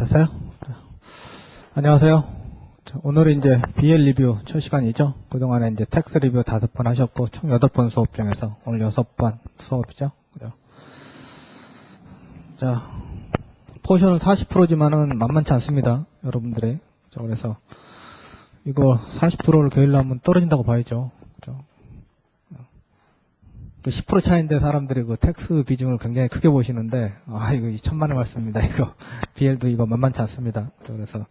됐어요? 안녕하세요. 오늘은 이제 BL 리뷰 첫 시간이죠. 그동안에 이제 텍스 리뷰 5번 하셨고, 총 8번 수업 중에서 오늘 6번 수업이죠. 자, 포션은 40%지만은 만만치 않습니다. 여러분들이. 그래서 이거 40%를 교일하면 떨어진다고 봐야죠. 10% 차이인데 사람들이 그 텍스 비중을 굉장히 크게 보시는데, 이거 천만의 말씀입니다. 이거, BL도 이거 만만치 않습니다. 그래서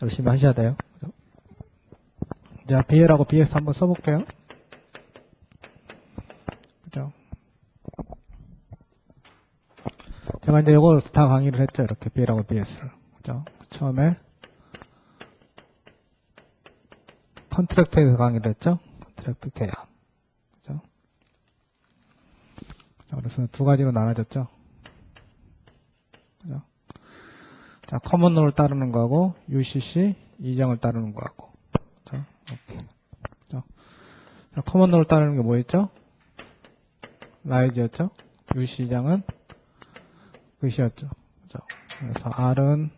열심히 하셔야 돼요. 자, BL하고 BS 한번 써볼게요. 그죠? 제가 이제 이걸 다 강의를 했죠. 이렇게 BL하고 BS를. 그죠? 처음에, 컨트랙트에서 강의를 했죠. 컨트랙트 계약. 그죠? 그래서 두 가지로 나눠졌죠. 그죠? 자, 커먼롤을 따르는 거하고, UCC 이정을 따르는 거하고. 그죠? 이렇게. 그죠? 자, 커먼롤을 따르는 게 뭐였죠? 라이즈였죠? UCC 이정은 글씨였죠. 그죠? 그래서 R은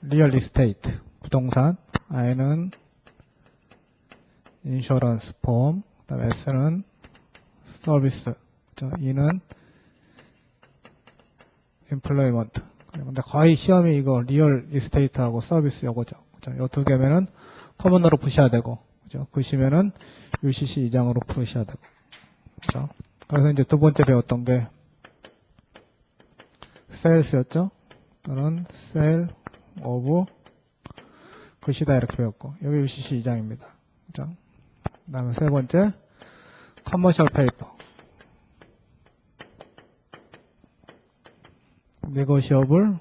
리얼 이스테이트, 부동산, I는 인슈런스, 보험, 그다음에 S는 서비스, E는 임플로이먼트. 근데 거의 시험이 이거 리얼 이스테이트하고 서비스 요거죠. 이 두 개면은 커먼으로 푸셔야 되고, 그죠? 그시면은 UCC 2장으로 푸셔야 되고, 그죠? 그래서 이제 두 번째 배웠던 게 세일스였죠? 또는 세일 오브 글씨다 이렇게 배웠고, 여기 UCC 2장입니다. 그죠? 그 다음에 세 번째, 커머셜 페이퍼. 네고시어블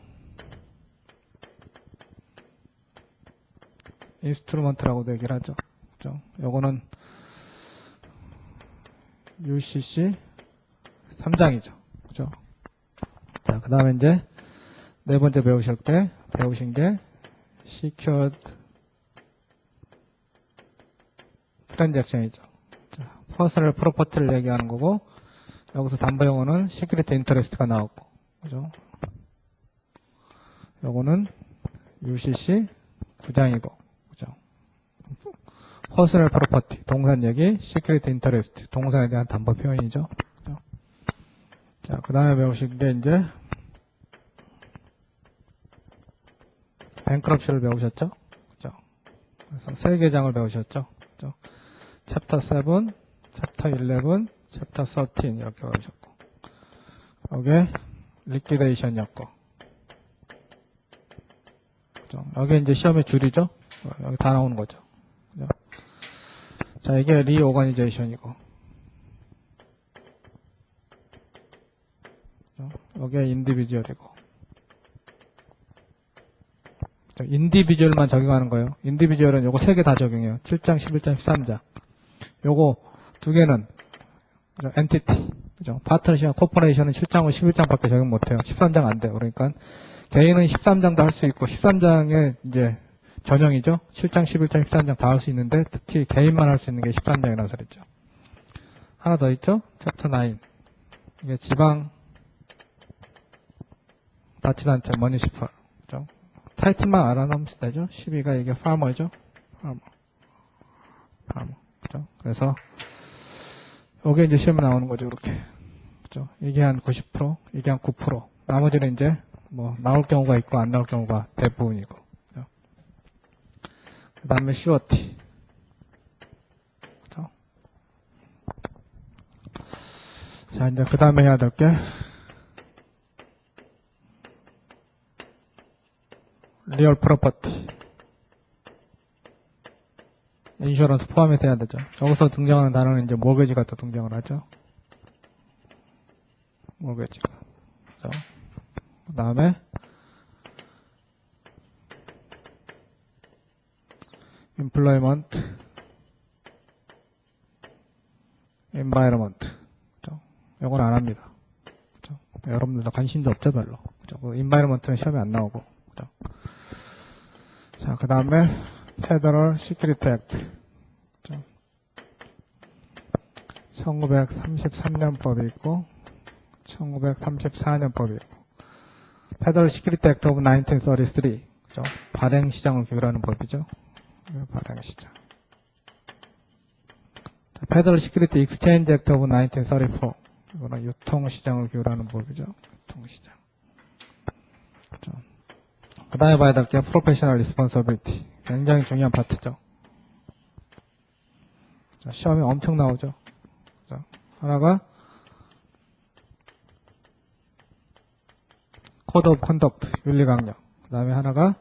인스트루먼트라고도 얘기를 하죠. 그죠? 요거는 UCC 3장이죠. 그죠? 자, 그 다음에 이제 네 번째 배우신 게 Secured Transaction이죠. 퍼스널 프로퍼티를 얘기하는 거고, 여기서 담보 용어는 시큐리티 인터레스트가 나왔고, 그죠? 요거는 UCC 9장이고, 그죠? 퍼스널 프로퍼티, 동산 얘기, 시큐리티 인터레스트, 동산에 대한 담보 표현이죠. 그죠? 자, 그 다음에 배우신 게 이제 뱅크럽시를 배우셨죠? 그죠? 그래서 세 개장을 배우셨죠? 그죠? 챕터 7, 챕터 11, 챕터 13 이렇게 배우셨고, 여기 리퀴데이션이었고, 그죠? 여기 이제 시험의 줄이죠? 여기 다 나오는 거죠. 그죠? 자, 이게 리오거니제이션이고, 여기에 인디비주얼이고, 인디비주얼만 적용하는 거예요. 인디비주얼은 요거 3개 다 적용해요. 7장, 11장, 13장. 요거 2개는 엔티티, 그죠? 파트너십, 코퍼레이션은 7장과 11장밖에 적용 못해요. 13장 안 돼요. 그러니까 개인은 13장도 할 수 있고 13장에 이제 전형이죠. 7장, 11장, 13장 다 할 수 있는데 특히 개인만 할 수 있는 게 13장이라는 소리죠. 하나 더 있죠? 챕터 9. 이게 지방 자치단체 머니시펄, 그죠? 타이틀만 알아놓으면 되죠. 12가 이게 파머죠. 파머. 그죠? 그래서 이게 이제 시험에 나오는 거죠. 이렇게. 그죠? 이게 한 90%, 이게 한 9%. 나머지는 이제 뭐 나올 경우가 있고 안 나올 경우가 대부분이고. 그죠? 그 다음에 슈어티. 그죠? 자, 이제 그 다음에 해야 될 게 리얼 프로퍼티. 인슈런스 포함해서 해야 되죠. 여기서 등장하는 단어는 이제 모게지가 또 등장을 하죠. 모게지가. 그 다음에 employment, environment. 그죠? 이건 안 합니다. 그죠? 여러분들도 관심도 없죠, 별로. 그죠? 그 environment는 시험에 안 나오고. 그죠? 자, 그 다음에 Federal Security Act. 1933년 법이 있고, 1934년 법이에요. 페더럴 시큐리티 액트 오브 1933. 그죠? 발행 시장을 규율하는 법이죠. 발행 시장. 페더럴 시큐리티 익스체인지 액트 오브 1934. 이거는 유통 시장을 규율하는 법이죠. 유통 시장. 그 다음에 봐야 될 게 프로페셔널 리스폰서빌리티. 굉장히 중요한 파트죠. 자, 시험에 엄청 나오죠. 자, 하나가 코드 오브 컨덕트, 윤리 강령. 그 다음에 하나가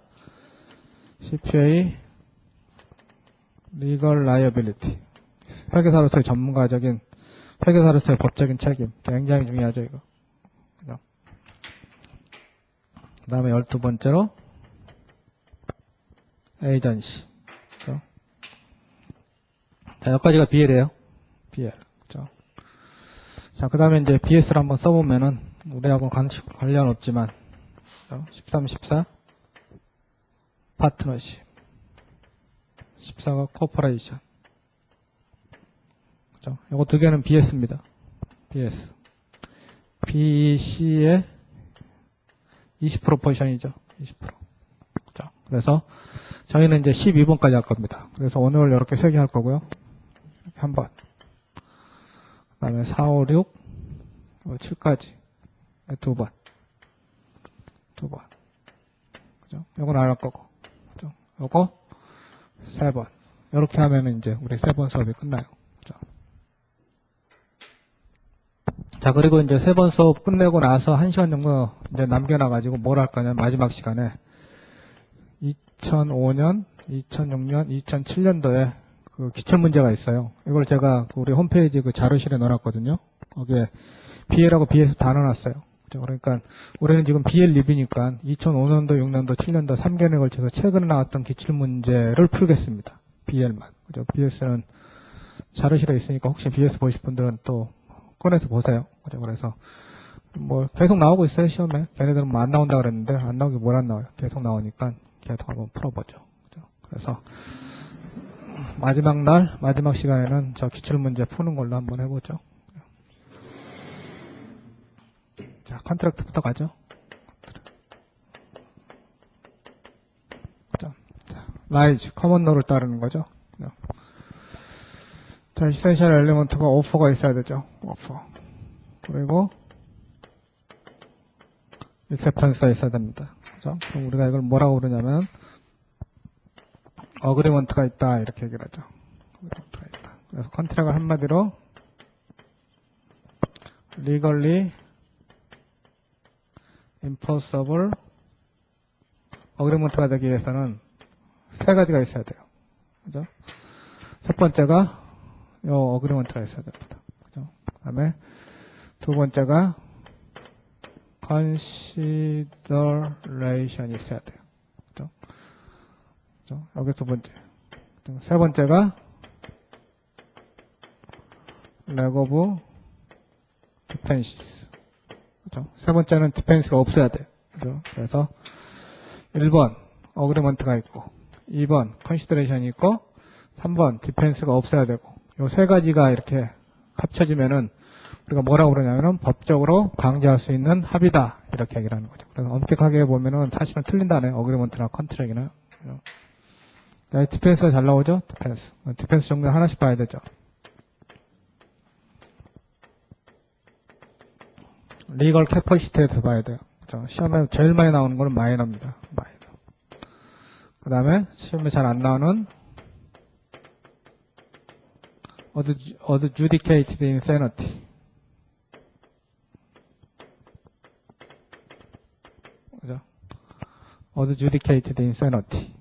CPA 리걸 라이어빌리티. 회계사로서의 전문가적인, 회계사로서의 법적인 책임. 굉장히 중요하죠, 이거. 그죠? 그 다음에 12번째로 에이전시. 그죠? 자, 여기까지가 BL이에요. BL. 그죠? 자, 그 다음에 이제 BS를 한번 써보면은, 우리하고 관련 없지만, 13, 14, 파트너십. 14가 코퍼레이션. 그죠? 요거 두 개는 BS입니다. BS. BC의 20% 포션이죠. 20%. 그죠? 그래서 저희는 이제 12번까지 할 겁니다. 그래서 오늘 이렇게 3개 할 거고요. 이렇게 한 번. 그 다음에 4, 5, 6, 7까지. 2번. 2번. 그죠? 요건 안 할 거고. 그죠? 요거 3번. 이렇게 하면은 이제 우리 3번 수업이 끝나요. 그죠? 자, 그리고 이제 3번 수업 끝내고 나서 1시간 정도 이제 남겨놔가지고 뭘 할 거냐면 마지막 시간에 2005년, 2006년, 2007년도에 그 기출문제가 있어요. 이걸 제가 우리 홈페이지 그 자료실에 넣어놨거든요. 거기에 BL하고 BS 다 넣어놨어요. 그러니까 우리는 지금 BL 리뷰니까 2005년도, 6년도, 7년도 3개월에 걸쳐서 최근에 나왔던 기출문제를 풀겠습니다. BL만. 그죠? BS는 자료실에 있으니까 혹시 BS 보실 분들은 또 꺼내서 보세요. 그죠? 그래서 뭐 계속 나오고 있어요, 시험에. 걔네들은 뭐 안 나온다 그랬는데 안 나오기 뭘 안 나와요. 계속 나오니까 계속 한번 풀어보죠. 그죠? 그래서 마지막 날, 마지막 시간에는 저 기출문제 푸는 걸로 한번 해보죠. 자, 컨트랙트부터 가죠. 자, 라이즈, 커먼노를 따르는 거죠. 자, 이센셜 엘리먼트가 오퍼가 있어야 되죠. 오퍼. 그리고 액셉턴스가 있어야 됩니다. 그죠? 그럼 우리가 이걸 뭐라고 그러냐면 어그리먼트가 있다 이렇게 얘기를 하죠. 어그리먼트가 있다. 그래서 컨트랙을 한마디로 legally enforceable 어그리먼트가 되기 위해서는 3가지가 있어야 돼요. 그죠? 첫 번째가 요 어그리먼트가 있어야 됩니다. 그죠? 그 다음에 두 번째가 consideration이 있어야 돼요. 그죠? 그죠? 여기 두 번째. 세 번째가 leg of defenses. 그죠? 세 번째는 디펜스가 없어야 돼요. 그죠? 그래서 1번 어그리먼트가 있고 2번 컨시더레이션이 있고 3번 디펜스가 없어야 되고 요 3가지가 이렇게 합쳐지면은 우리가 뭐라고 그러냐면은 법적으로 방지할 수 있는 합의다 이렇게 얘기를 하는 거죠. 그래서 엄격하게 보면은 사실은 틀린다네. 어그리먼트나 컨트랙이나. 디펜스가 잘 나오죠? 디펜스 종류 하나씩 봐야 되죠. 리걸 캐퍼시티에서 봐야 돼요. 그렇죠? 시험에 제일 많이 나오는 거는 마이너입니다. 마이너. 그 다음에 시험에 잘 안 나오는 adjudicated insanity. 그죠? adjudicated insanity.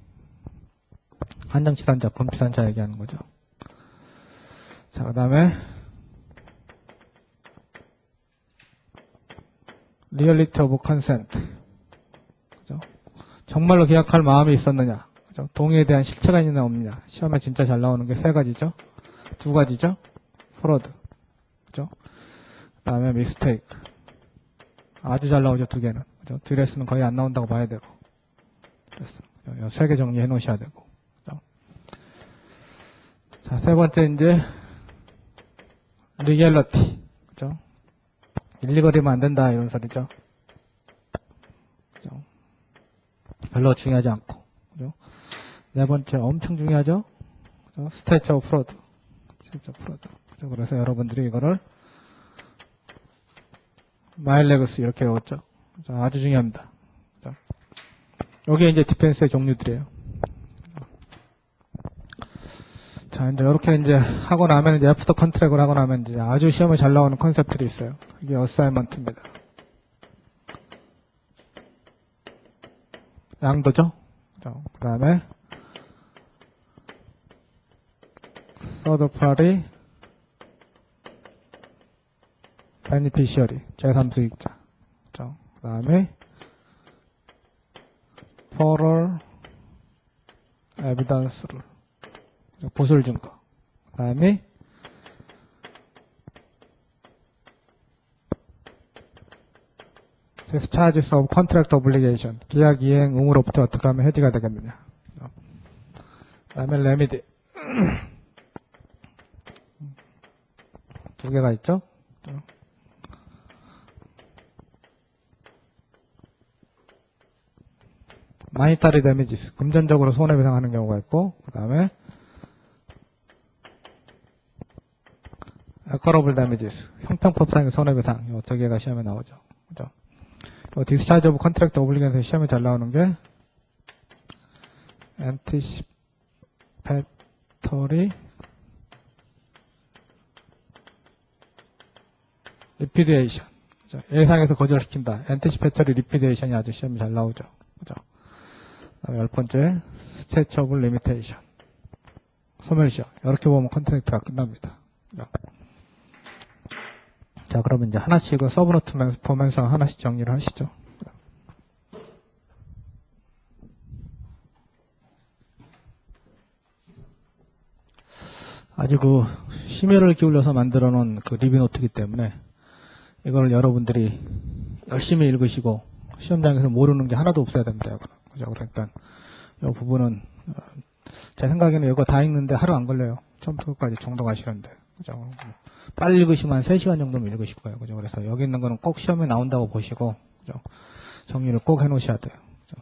한정치산자, 범치산자 얘기하는 거죠. 자, 그 다음에 reality of consent. 그죠? 정말로 계약할 마음이 있었느냐? 그죠? 동의에 대한 실체가 있느냐 없느냐? 시험에 진짜 잘 나오는 게 3가지죠. 2가지죠. 프로드. 그죠? 그 다음에 mistake. 아주 잘 나오죠, 2개는. 그죠? 드레스는 거의 안 나온다고 봐야 되고. 그래서 3개 정리해 놓으셔야 되고. 그죠? 자, 3번째 이제 legality. 그죠? 일리거리면 안 된다 이런 소리죠. 그죠? 별로 중요하지 않고. 그죠? 네 번째 엄청 중요하죠. 스테이처 오브 프로드. 그래서 여러분들이 이거를 마일레그스 이렇게 외웠죠. 아주 중요합니다. 여기 이제 디펜스의 종류들이에요. 자, 이제 이렇게 이제 하고 나면 이제 애프터 컨트랙을 하고 나면 이제 아주 시험에 잘 나오는 컨셉들이 있어요. 이게 어사이먼트입니다. 양도죠. 그 다음에 서드 파리 베니피시어리 제3수익자. 그 다음에 포럴 에비던스를 보술 증거. 그 다음에 디스차지스 오브 컨트랙트 오블리게이션 계약 이행 의무로부터 어떻게 하면 해지가 되겠느냐. 그 다음에 레미디 두 개가 있죠. 마니타리 데미지스 금전적으로 손해배상하는 경우가 있고, 그 다음에 에커러블 데미지스 형평법상의 손해배상 이 두 개가 시험에 나오죠. 그죠? 디스차지 오브 컨트랙트 오블리게이션 시험에 잘 나오는 게 엔티시페토리 리피디에이션. 예상에서 거절시킨다. 엔티시페토리 리피디에이션이 아주 시험에 잘 나오죠. 그죠? 다음에 10번째 스테이처 오브 리미테이션 소멸시효. 이렇게 보면 컨트랙트가 끝납니다. 그죠? 자, 그러면 이제 하나씩 서브노트 보면서 하나씩 정리를 하시죠. 아주 심혈을 기울여서 만들어 놓은 리뷰노트이기 때문에 이걸 여러분들이 열심히 읽으시고 시험장에서 모르는 게 하나도 없어야 됩니다. 그죠? 그러니까 이 부분은 제 생각에는 이거 다 읽는데 하루 안 걸려요. 처음부터 끝까지 정독하시는데. 그죠? 빨리 읽으시면 한 3시간 정도면 읽으실 거예요. 그죠? 그래서 여기 있는 거는 꼭 시험에 나온다고 보시고, 그죠? 정리를 꼭 해 놓으셔야 돼요. 그죠?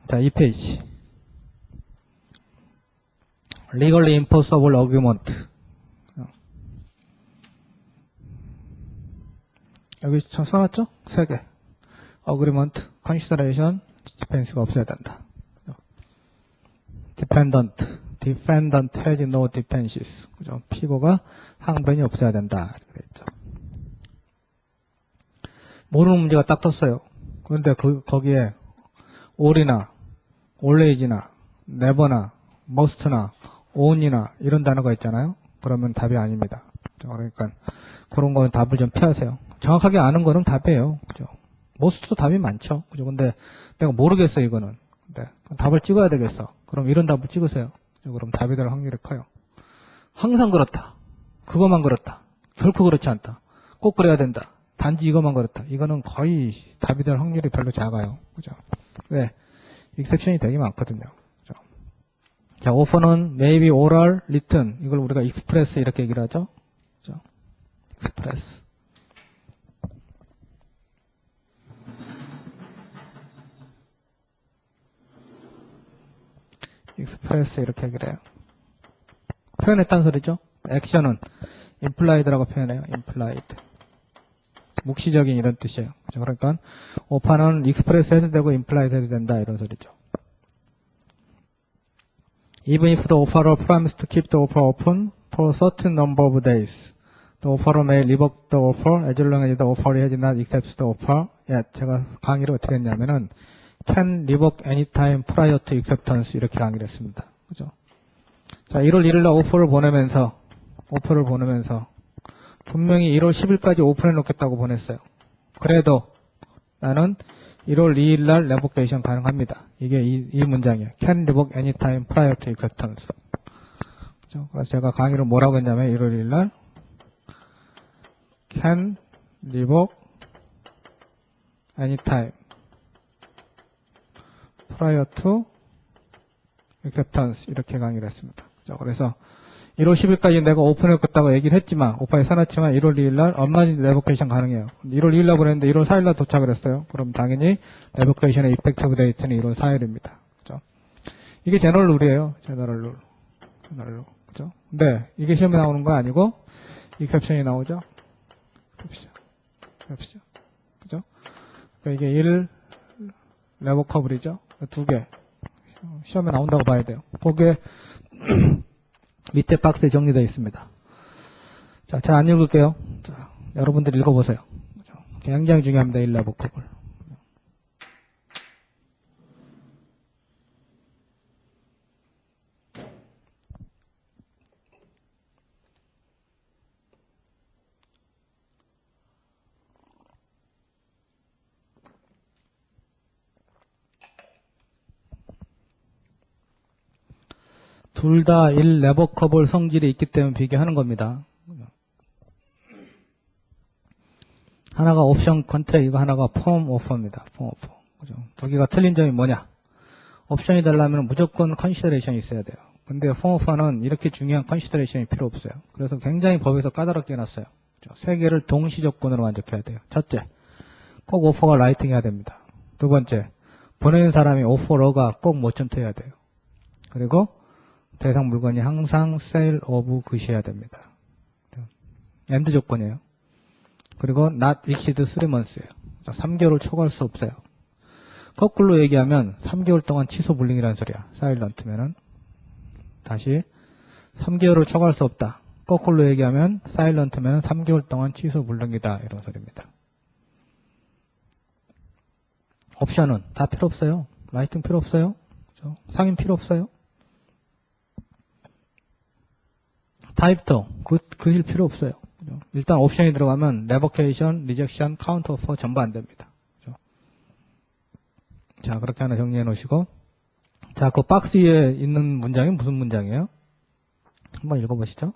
자, 2페이지. Legally Enforceable Argument. 여기 써놨죠? 3개. Agreement, Consideration, Defense가 없어야 된다. Defendant has no defenses. 그죠? 피고가 항변이 없어야 된다. 이렇게 됐죠. 모르는 문제가 딱 떴어요. 그런데 거기에 all이나 always나 never나 must나 on이나 이런 단어가 있잖아요. 그러면 답이 아닙니다. 그러니까 그런 거는 답을 좀 피하세요. 정확하게 아는 거는 답이에요. 그죠? must도 답이 많죠. 그죠? 근데 내가 모르겠어 이거는. 네. 답을 찍어야 되겠어. 그럼 이런 답을 찍으세요. 그럼 답이 될 확률이 커요. 항상 그렇다. 그것만 그렇다. 결코 그렇지 않다. 꼭 그래야 된다. 단지 이것만 그렇다. 이거는 거의 답이 될 확률이 별로 작아요. 그죠? 왜? 익셉션이 되게 많거든요. 그죠? 자, 오퍼는 maybe oral, written. 이걸 우리가 express 이렇게 얘기를 하죠. 그죠? express. express 이렇게 얘기를 해요. 표현했다는 소리죠. 액션은 implied라고 표현해요. implied. 묵시적인 이런 뜻이에요. 그렇죠? 그러니까 오파는 express 해도 되고 implied 해도 된다 이런 소리죠. Even if the offerer promised to keep the offer open for a certain number of days, the offerer may revoke the offer as long as the offeree has not accepted the offer yet. 제가 강의를 어떻게 했냐면은 can revoke anytime prior to acceptance 이렇게 강의를 했습니다. 그죠? 자, 1월 1일 날 오퍼를 보내면서 분명히 1월 10일까지 오픈해 놓겠다고 보냈어요. 그래도 나는 1월 2일 날 레보케이션 가능합니다. 이게 이 문장이에요. Can revoke anytime prior to acceptance. 그렇죠? 그래서 제가 강의를 뭐라고 했냐면 1월 2일 날 Can revoke anytime prior to acceptance 이렇게 강의를 했습니다. 그렇죠? 그래서 1월 10일까지 내가 오픈했다고 얘기를 했지만, 오픈에 써놨지만 1월 2일날 얼마든지 레버케이션 가능해요. 1월 2일날 보냈는데 1월 4일날 도착을 했어요. 그럼 당연히 레버케이션의 이펙티브 데이트는 1월 4일입니다. 그죠? 이게 제너럴 룰이에요. 제너럴 룰. 그죠? 근데 이게 시험에 나오는 거 아니고, 익셉션이 나오죠? 익셉션. 그죠? 그러니까 이게 1 레버커블이죠? 2개. 시험에 나온다고 봐야 돼요. 거기에 밑에 박스에 정리되어 있습니다. 자, 잘 안 읽을게요. 자, 여러분들 읽어보세요. 굉장히 중요합니다. 1 레버커블. 둘 다 1 레버커블 성질이 있기 때문에 비교하는 겁니다. 하나가 옵션 컨트랙이고 하나가 폼 오퍼입니다. 폼 오퍼. 그죠? 두 개가 틀린 점이 뭐냐? 옵션이 되려면 무조건 컨시더레이션이 있어야 돼요. 근데 폼 오퍼는 이렇게 중요한 컨시더레이션이 필요 없어요. 그래서 굉장히 법에서 까다롭게 해놨어요. 세 개를 동시 조건으로 만족해야 돼요. 첫째, 꼭 오퍼가 라이팅 해야 됩니다. 두 번째, 보내는 사람이 오퍼러가 꼭 모션트해야 돼요. 그리고 대상 물건이 항상 세일 오브 굿이어야 됩니다. 엔드 조건이에요. 그리고 not exceed 3 months예요. 3개월을 초과할 수 없어요. 거꾸로 얘기하면 3개월 동안 취소 불능이라는 소리야. 사일런트면은. 다시 3개월을 초과할 수 없다. 거꾸로 얘기하면 사일런트면은 3개월 동안 취소 불능이다. 이런 소리입니다. 옵션은 다 필요 없어요. 라이팅 필요 없어요. 그렇죠? 상인 필요 없어요. 타입도 그실 필요 없어요. 일단 옵션이 들어가면 레버케이션, 리젝션, 카운터 오퍼 전부 안 됩니다. 그렇죠? 자, 그렇게 하나 정리해 놓으시고, 자, 그 박스 위에 있는 문장이 무슨 문장이에요? 한번 읽어보시죠.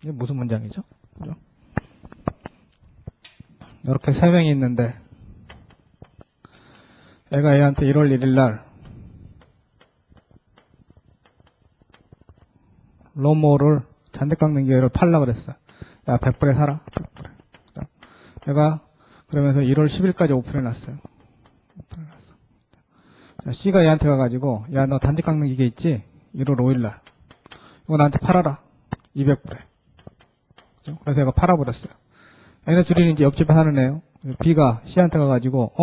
이게 무슨 문장이죠? 그렇죠? 이렇게 세 명이 있는데, 애가 얘한테 1월 1일 날 롬모를 잔디 깎는 기계를 팔라 그랬어. 야, 100불에 사라. 100불에. 얘가 그러면서 1월 10일까지 오픈해놨어요. 자, C가 얘한테 가가지고, 야, 너 잔디 깎는 기계 있지? 1월 5일날. 이거 나한테 팔아라. 200불에. 그래서 얘가 팔아버렸어요. 얘네 둘이 이제 옆집에 사는 애요. B가 C한테 가가지고,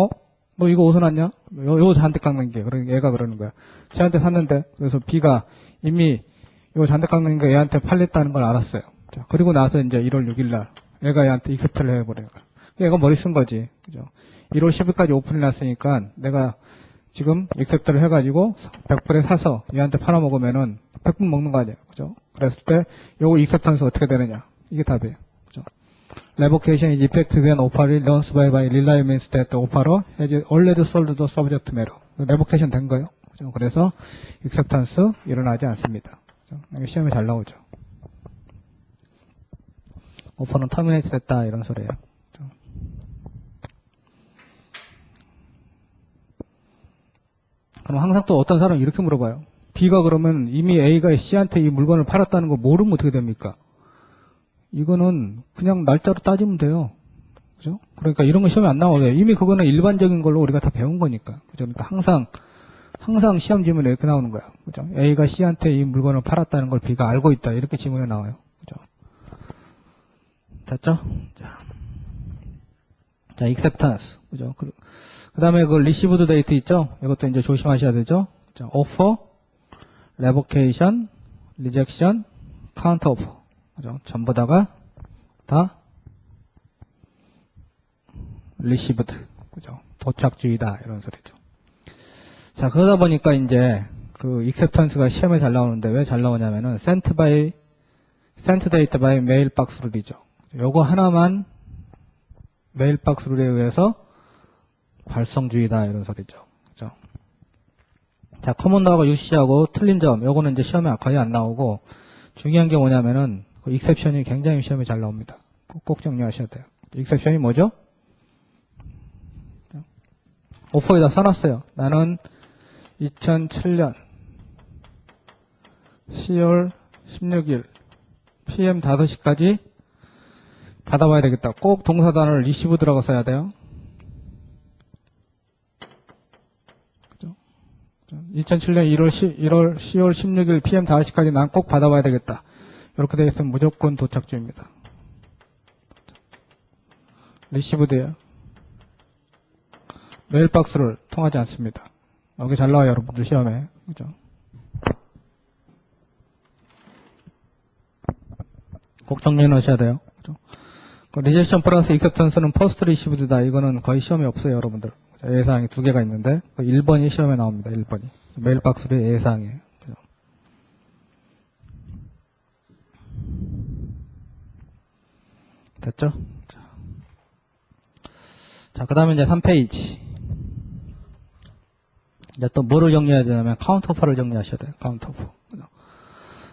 너 이거 어디서 났냐? 요 잔디 깎는 기계. 그러니까 얘가 그러는 거야. C한테 샀는데, 그래서 B가 이미 이거 잔디 깎는 게 얘한테 팔렸다는 걸 알았어요. 자, 그리고 나서 이제 1월 6일날 얘가 얘한테 익셉트를 해버려요. 얘가 머리 쓴 거지. 그죠? 1월 10일까지 오픈해 놨으니까 내가 지금 익셉트를 해가지고 100불에 사서 얘한테 팔아먹으면은 100불 먹는 거 아니에요. 그죠? 그랬을 때 요거 익셉턴스 어떻게 되느냐? 이게 답이에요. 그죠? Revocation is effective when offer is lost by rely means that the offeror has already sold the subject matter. Revocation 된 거예요. 그죠? 그래서 익셉턴스 일어나지 않습니다. 시험에 잘 나오죠. 오퍼는 터미네이트 됐다 이런 소리예요. 그럼 항상 또 어떤 사람이 이렇게 물어봐요. B가 그러면 이미 A가 C한테 이 물건을 팔았다는 거 모르면 어떻게 됩니까? 이거는 그냥 날짜로 따지면 돼요. 그죠? 그러니까 이런 거 시험에 안 나와요. 이미 그거는 일반적인 걸로 우리가 다 배운 거니까. 그죠? 그러니까 항상 시험 지문에 이렇게 나오는 거야. 그죠? A가 C한테 이 물건을 팔았다는 걸 B가 알고 있다. 이렇게 지문에 나와요. 그죠? 됐죠? 자, acceptance. 그죠? 그 다음에 그 received date 있죠? 이것도 이제 조심하셔야 되죠? 자, offer, revocation, rejection, counter offer. 그죠? 전부 다가 다 received. 그죠? 도착주의다. 이런 소리죠. 자, 그러다 보니까 이제 그 acceptance가 시험에 잘 나오는데 왜 잘 나오냐면은 sent date by mailbox 룰이죠. 요거 하나만 메일박스 룰에 의해서 발송주의다 이런 소리죠. 그죠? 자, 커먼더하고 UC하고 틀린 점 요거는 이제 시험에 거의 안 나오고 중요한 게 뭐냐면은 그 익셉션이 굉장히 시험에 잘 나옵니다. 꼭 정리하셔야 돼요. 익셉션이 뭐죠? 오퍼에다 써놨어요. 나는 2007년 10월 16일 PM 5시까지 받아봐야 되겠다. 꼭 동사단어를 received라고 써야 돼요. 그죠? 2007년 10월 16일 PM 5시까지 난 꼭 받아봐야 되겠다. 이렇게 되어 있으면 무조건 도착주입니다. received예요. 메일박스를 통하지 않습니다. 여기 잘 나와요, 여러분들 시험에. 그죠? 꼭 정리해 놓으셔야 돼요. 그죠? 리젝션 플러스 익셉턴스는 퍼스트 리시브드다. 이거는 거의 시험에 없어요, 여러분들. 예사항이 두 개가 있는데 1번이 시험에 나옵니다. 1번이. 메일박스의 예사항이에요. 그죠? 됐죠? 자, 그 다음에 이제 3페이지. 이제 또 뭐를 정리해야 되냐면 카운터오퍼를 정리하셔야 돼요. 카운터오퍼.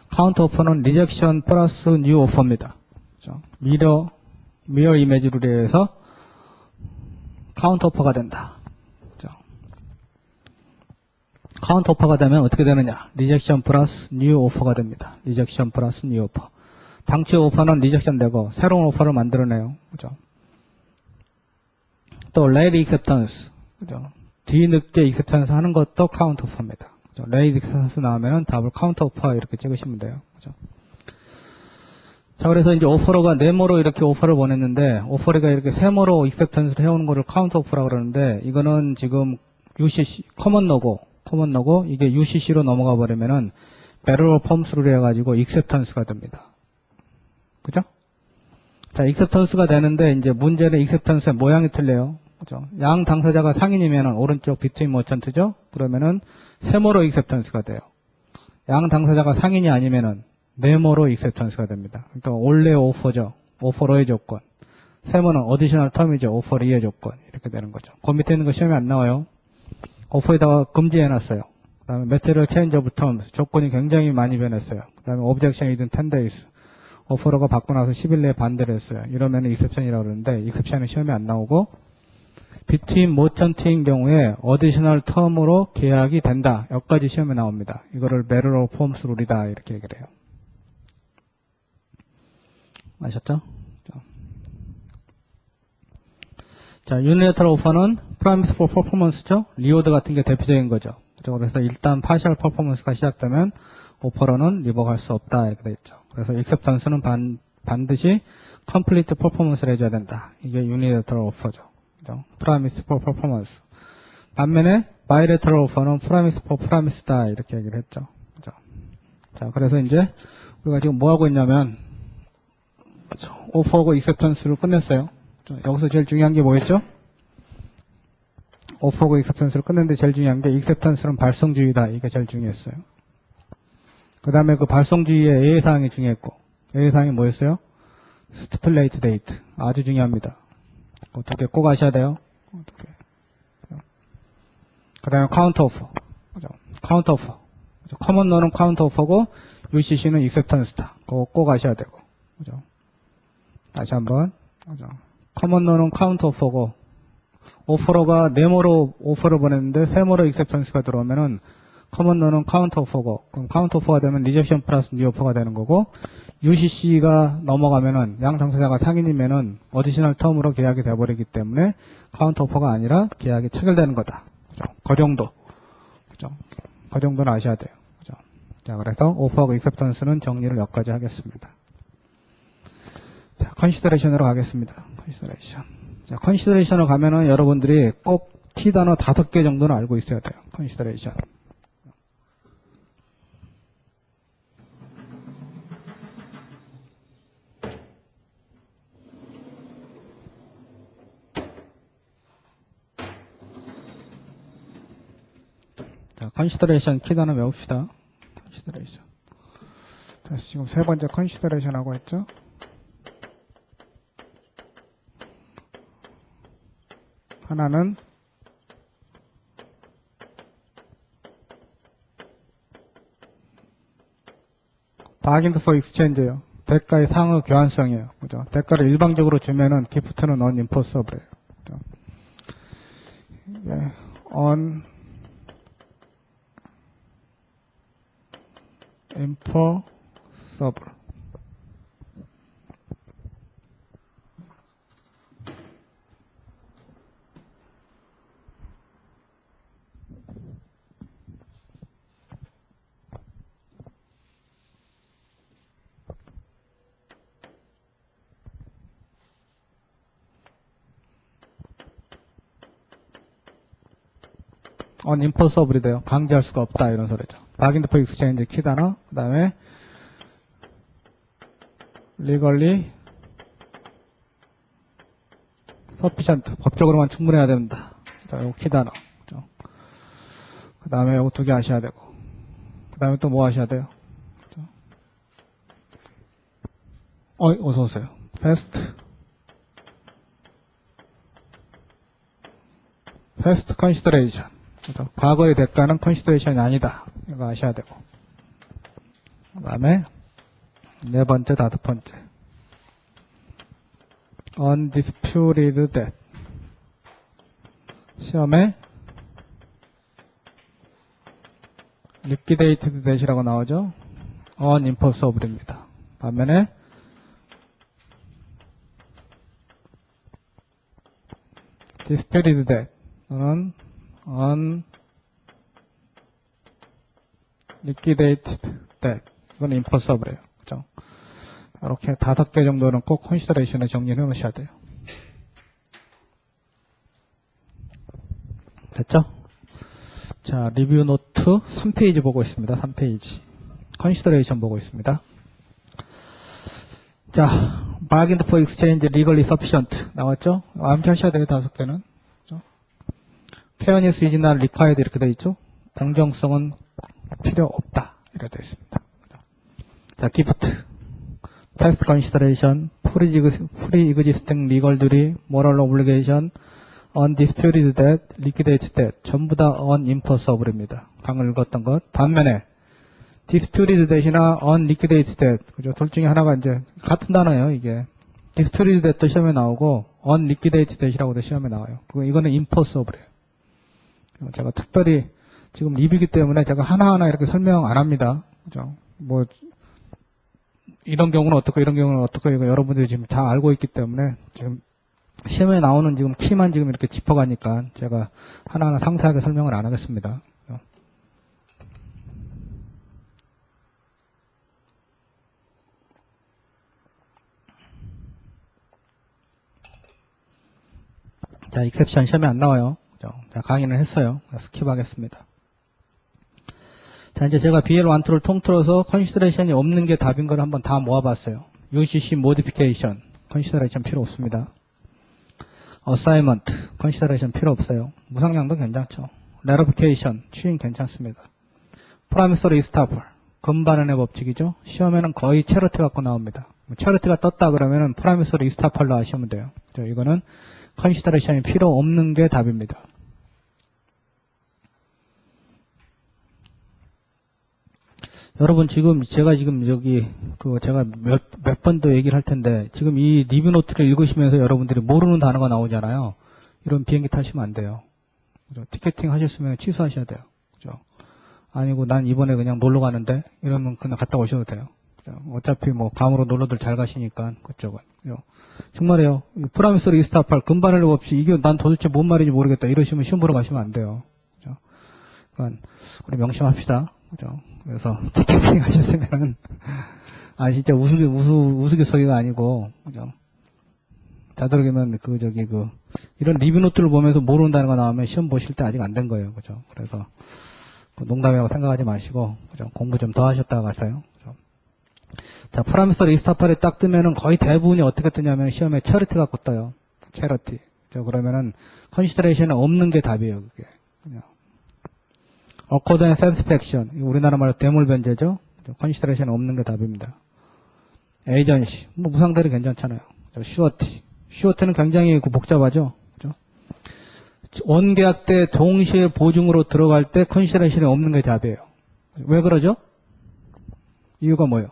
카운터오퍼는 리젝션 플러스 뉴 오퍼입니다. 미러 이미지 룰에 의해서 카운터오퍼가 된다. 카운터오퍼가 되면 어떻게 되느냐? 리젝션 플러스 뉴 오퍼가 됩니다. 리젝션 플러스 뉴 오퍼. 당시 오퍼는 리젝션 되고 새로운 오퍼를 만들어내요. 그죠? 또 레이드 익셉턴스. 그죠? 뒤늦게 익셉턴스 하는 것도 카운터오퍼입니다. 레이드 익셉턴스 나오면은 답을 카운터오퍼 이렇게 찍으시면 돼요. 그죠? 자, 그래서 이제 오퍼러가 네모로 이렇게 오퍼를 보냈는데, 오퍼러가 이렇게 세모로 익셉턴스를 해오는 거를 카운터오퍼라고 그러는데, 이거는 지금 UCC, 커먼너고, 이게 UCC로 넘어가 버리면은, 배럴 펌스를 해가지고 익셉턴스가 됩니다. 그죠? 자, 익셉턴스가 되는데, 이제 문제는 익셉턴스의 모양이 틀려요. 그죠? 양 당사자가 상인이면은, 오른쪽 비트윈 머천트죠? 그러면은, 세모로 익셉턴스가 돼요. 양 당사자가 상인이 아니면은, 네모로 익셉턴스가 됩니다. 그러니까 원래 오퍼죠. 오퍼러의 조건. 세모는 어디셔널 텀이죠. 오퍼리의 조건. 이렇게 되는 거죠. 그 밑에 있는 거 시험에 안 나와요. 오퍼에다가 금지해놨어요. 그 다음에 메테리얼 체인지 오브 텀스. 조건이 굉장히 많이 변했어요. 그 다음에 오브젝션 이든 10days. 오퍼러가 받고 나서 10일 내에 반대를 했어요. 이러면은 익셉션이라고 그러는데 익셉션은 시험에 안 나오고 비트윈 모천트인 경우에 어디셔널 텀으로 계약이 된다. 여기까지 시험에 나옵니다. 이거를 메럴 폼스 룰이다. 이렇게 얘기를 해요. 아셨죠? 자, 유니래터럴 오퍼는 프라미스 포 퍼포먼스죠? 리워드 같은 게 대표적인 거죠. 그래서 일단 파셜 퍼포먼스가 시작되면 오퍼러는 리버갈 수 없다. 이렇게 돼 있죠. 그래서 익셉턴스는 반드시 컴플리트 퍼포먼스를 해줘야 된다. 이게 유니래터럴 오퍼죠. 프라미스 포 퍼포먼스. 반면에 바이래터럴 오퍼는 프라미스 포 프라미스다. 이렇게 얘기를 했죠. 그죠? 자, 그래서 이제 우리가 지금 뭐 하고 있냐면 오퍼하고 익셉턴스를 끝냈어요. 여기서 제일 중요한 게 뭐였죠? 오퍼하고 익셉턴스를 끝냈는데 제일 중요한 게 익셉턴스는 발송주의다. 이게 제일 중요했어요. 그 다음에 그 발송주의의 예사항이 중요했고 예사항이 뭐였어요? 스티플레이트 데이트. 아주 중요합니다. 어떻게 꼭 아셔야 돼요. 그 다음에 카운터 오퍼. 카운터 오퍼. 커먼 너는 카운터 오퍼고 UCC는 익셉턴스다. 그거 꼭 아셔야 되고. 그죠? 다시 한번. 커먼너는 카운터 오퍼고 오퍼러가 네모로 오퍼를 보냈는데 세모로 익셉턴스가 들어오면은 커먼너는 카운터 오퍼고 그럼 카운터 오퍼가 되면 리젝션 플러스 뉴 오퍼가 되는 거고 UCC가 넘어가면은 양 당사자가 상인이면은 어디셔널 텀으로 계약이 돼버리기 때문에 카운터 오퍼가 아니라 계약이 체결되는 거다. 그죠? 그 정도. 그죠? 그 정도는 아셔야 돼요. 그죠? 자, 그래서 오퍼하고 익셉턴스는 정리를 여기까지 하겠습니다. 자, 컨시더레이션으로 가겠습니다. 컨시더레이션. 자, 컨시더레이션으로 가면은 여러분들이 꼭 키 단어 5개 정도는 알고 있어야 돼요. 컨시더레이션. 자, 컨시더레이션 키 단어 외웁시다. 컨시더레이션. 자, 지금 세 번째 컨시더레이션 하고 있죠? 하나는 바긴드 포 익스체인지예요. 대가의 상호 교환성이에요. 그죠? 대가를 일방적으로 주면은 기프트는 언임포서블이에요. enforceable. enforceable이 돼요. 강제할 수가 없다 이런 소리죠. 바긴드 포 익스체인지 키 단어, 그 다음에 legally sufficient, 법적으로만 충분해야 됩니다. 자, 요거 키 단어. 그 다음에 요거 두 개 하셔야 되고, 그 다음에 또 뭐 하셔야 돼요? 어서 오세요. past consideration. 그렇죠? 과거의 대가는 컨시더레이션이 아니다. 이거 아셔야 되고. 그 다음에 네 번째, 다섯 번째. undisputed debt. 시험에 liquidated debt이라고 나오죠. unenforceable입니다. 반면에 disputed debt 또는 unliquidated debt. 이건 enforceable예요. 그죠? 이렇게 5개 정도는 꼭 consideration에 정리해 놓으셔야 돼요. 됐죠? 자, 리뷰 노트 3페이지 보고 있습니다. 3페이지. consideration 보고 있습니다. 자, bargain for exchange legally sufficient 나왔죠? 암시하셔야 돼요. 5개는. fairness is not required 이렇게 되어 있죠? 공정성은 필요 없다. 이렇게 되어 있습니다. 자, gift, past consideration, pre-existing legal duty, moral obligation, undisputed debt, liquidated debt 전부 다 unenforceable입니다. 방금 읽었던 것. 반면에 disputed debt이나 unliquidated debt 그죠? 둘 중에 하나가 이제 같은 단어예요. 이게 disputed debt도 시험에 나오고 unliquidated debt이라고도 시험에 나와요. 이거는 enforceable이에요. 제가 특별히 지금 리뷰이기 때문에 제가 하나하나 이렇게 설명 안 합니다. 그죠? 뭐 이런 경우는 어떻고 이런 경우는 어떻고 이거 여러분들이 지금 다 알고 있기 때문에 지금 시험에 나오는 지금 키만 지금 이렇게 짚어가니까 제가 하나하나 상세하게 설명을 안 하겠습니다. 자, 익셉션 시험에 안 나와요. 자, 강의는 했어요. 스킵하겠습니다. 자, 이제 제가 BL12를 통틀어서 컨시더레이션이 없는 게 답인 걸 한번 다 모아봤어요. UCC 모디피케이션, 컨시더레이션 필요 없습니다. 어사이먼트, 컨시더레이션 필요 없어요. 무상량도 괜찮죠. 레러피케이션, 추인 괜찮습니다. 프라미서리 이스타플, 금반응의 법칙이죠. 시험에는 거의 체러티 갖고 나옵니다. 체러티가 떴다 그러면은 프라미서리 이스타플로 하시면 돼요. 이거는 컨시더레이션이 필요 없는 게 답입니다. 여러분 제가 여기 제가 몇 번 더 얘기를 할 텐데 지금 이 리뷰 노트를 읽으시면서 여러분들이 모르는 단어가 나오잖아요. 이런 비행기 타시면 안 돼요. 그죠? 티켓팅 하셨으면 취소하셔야 돼요. 그죠? 아니고 난 이번에 그냥 놀러 가는데 이러면 그냥 갔다 오셔도 돼요. 그죠? 어차피 뭐 감으로 놀러들 잘 가시니까 그쪽은. 그죠? 정말이에요. 프라미서리 이스타팔 금반을 없이 이게 난 도대체 뭔 말인지 모르겠다 이러시면 시험 보러 가시면 안 돼요. 그죠? 그러니까 우리 명심합시다. 그죠? 그래서 티켓팅 하셨으면은 진짜 우스갯소리가 아니고 그죠? 자들으면 이런 리뷰 노트를 보면서 모르는 단어가 나오면 시험 보실 때 아직 안 된 거예요. 그죠? 그래서 농담이라고 생각하지 마시고 그죠? 공부 좀 더 하셨다가 가세요. 그죠? 자, 프라미서리 이스타팔이 딱 뜨면은 거의 대부분이 어떻게 뜨냐면 시험에 체러티 갖고 떠요. 체러티. 그러면은 컨시더레이션은 없는 게 답이에요. 그게. 그냥. 어코드 앤 사티스팩션. 우리나라 말로 대물변제죠. 컨시더레이션 없는 게 답입니다. 에이전시. 뭐 무상대리 괜찮잖아요. 슈어티. 슈어티는 굉장히 복잡하죠. 그죠? 원계약 때 동시에 보증으로 들어갈 때 컨시더레이션이 없는 게 답이에요. 왜 그러죠? 이유가 뭐예요?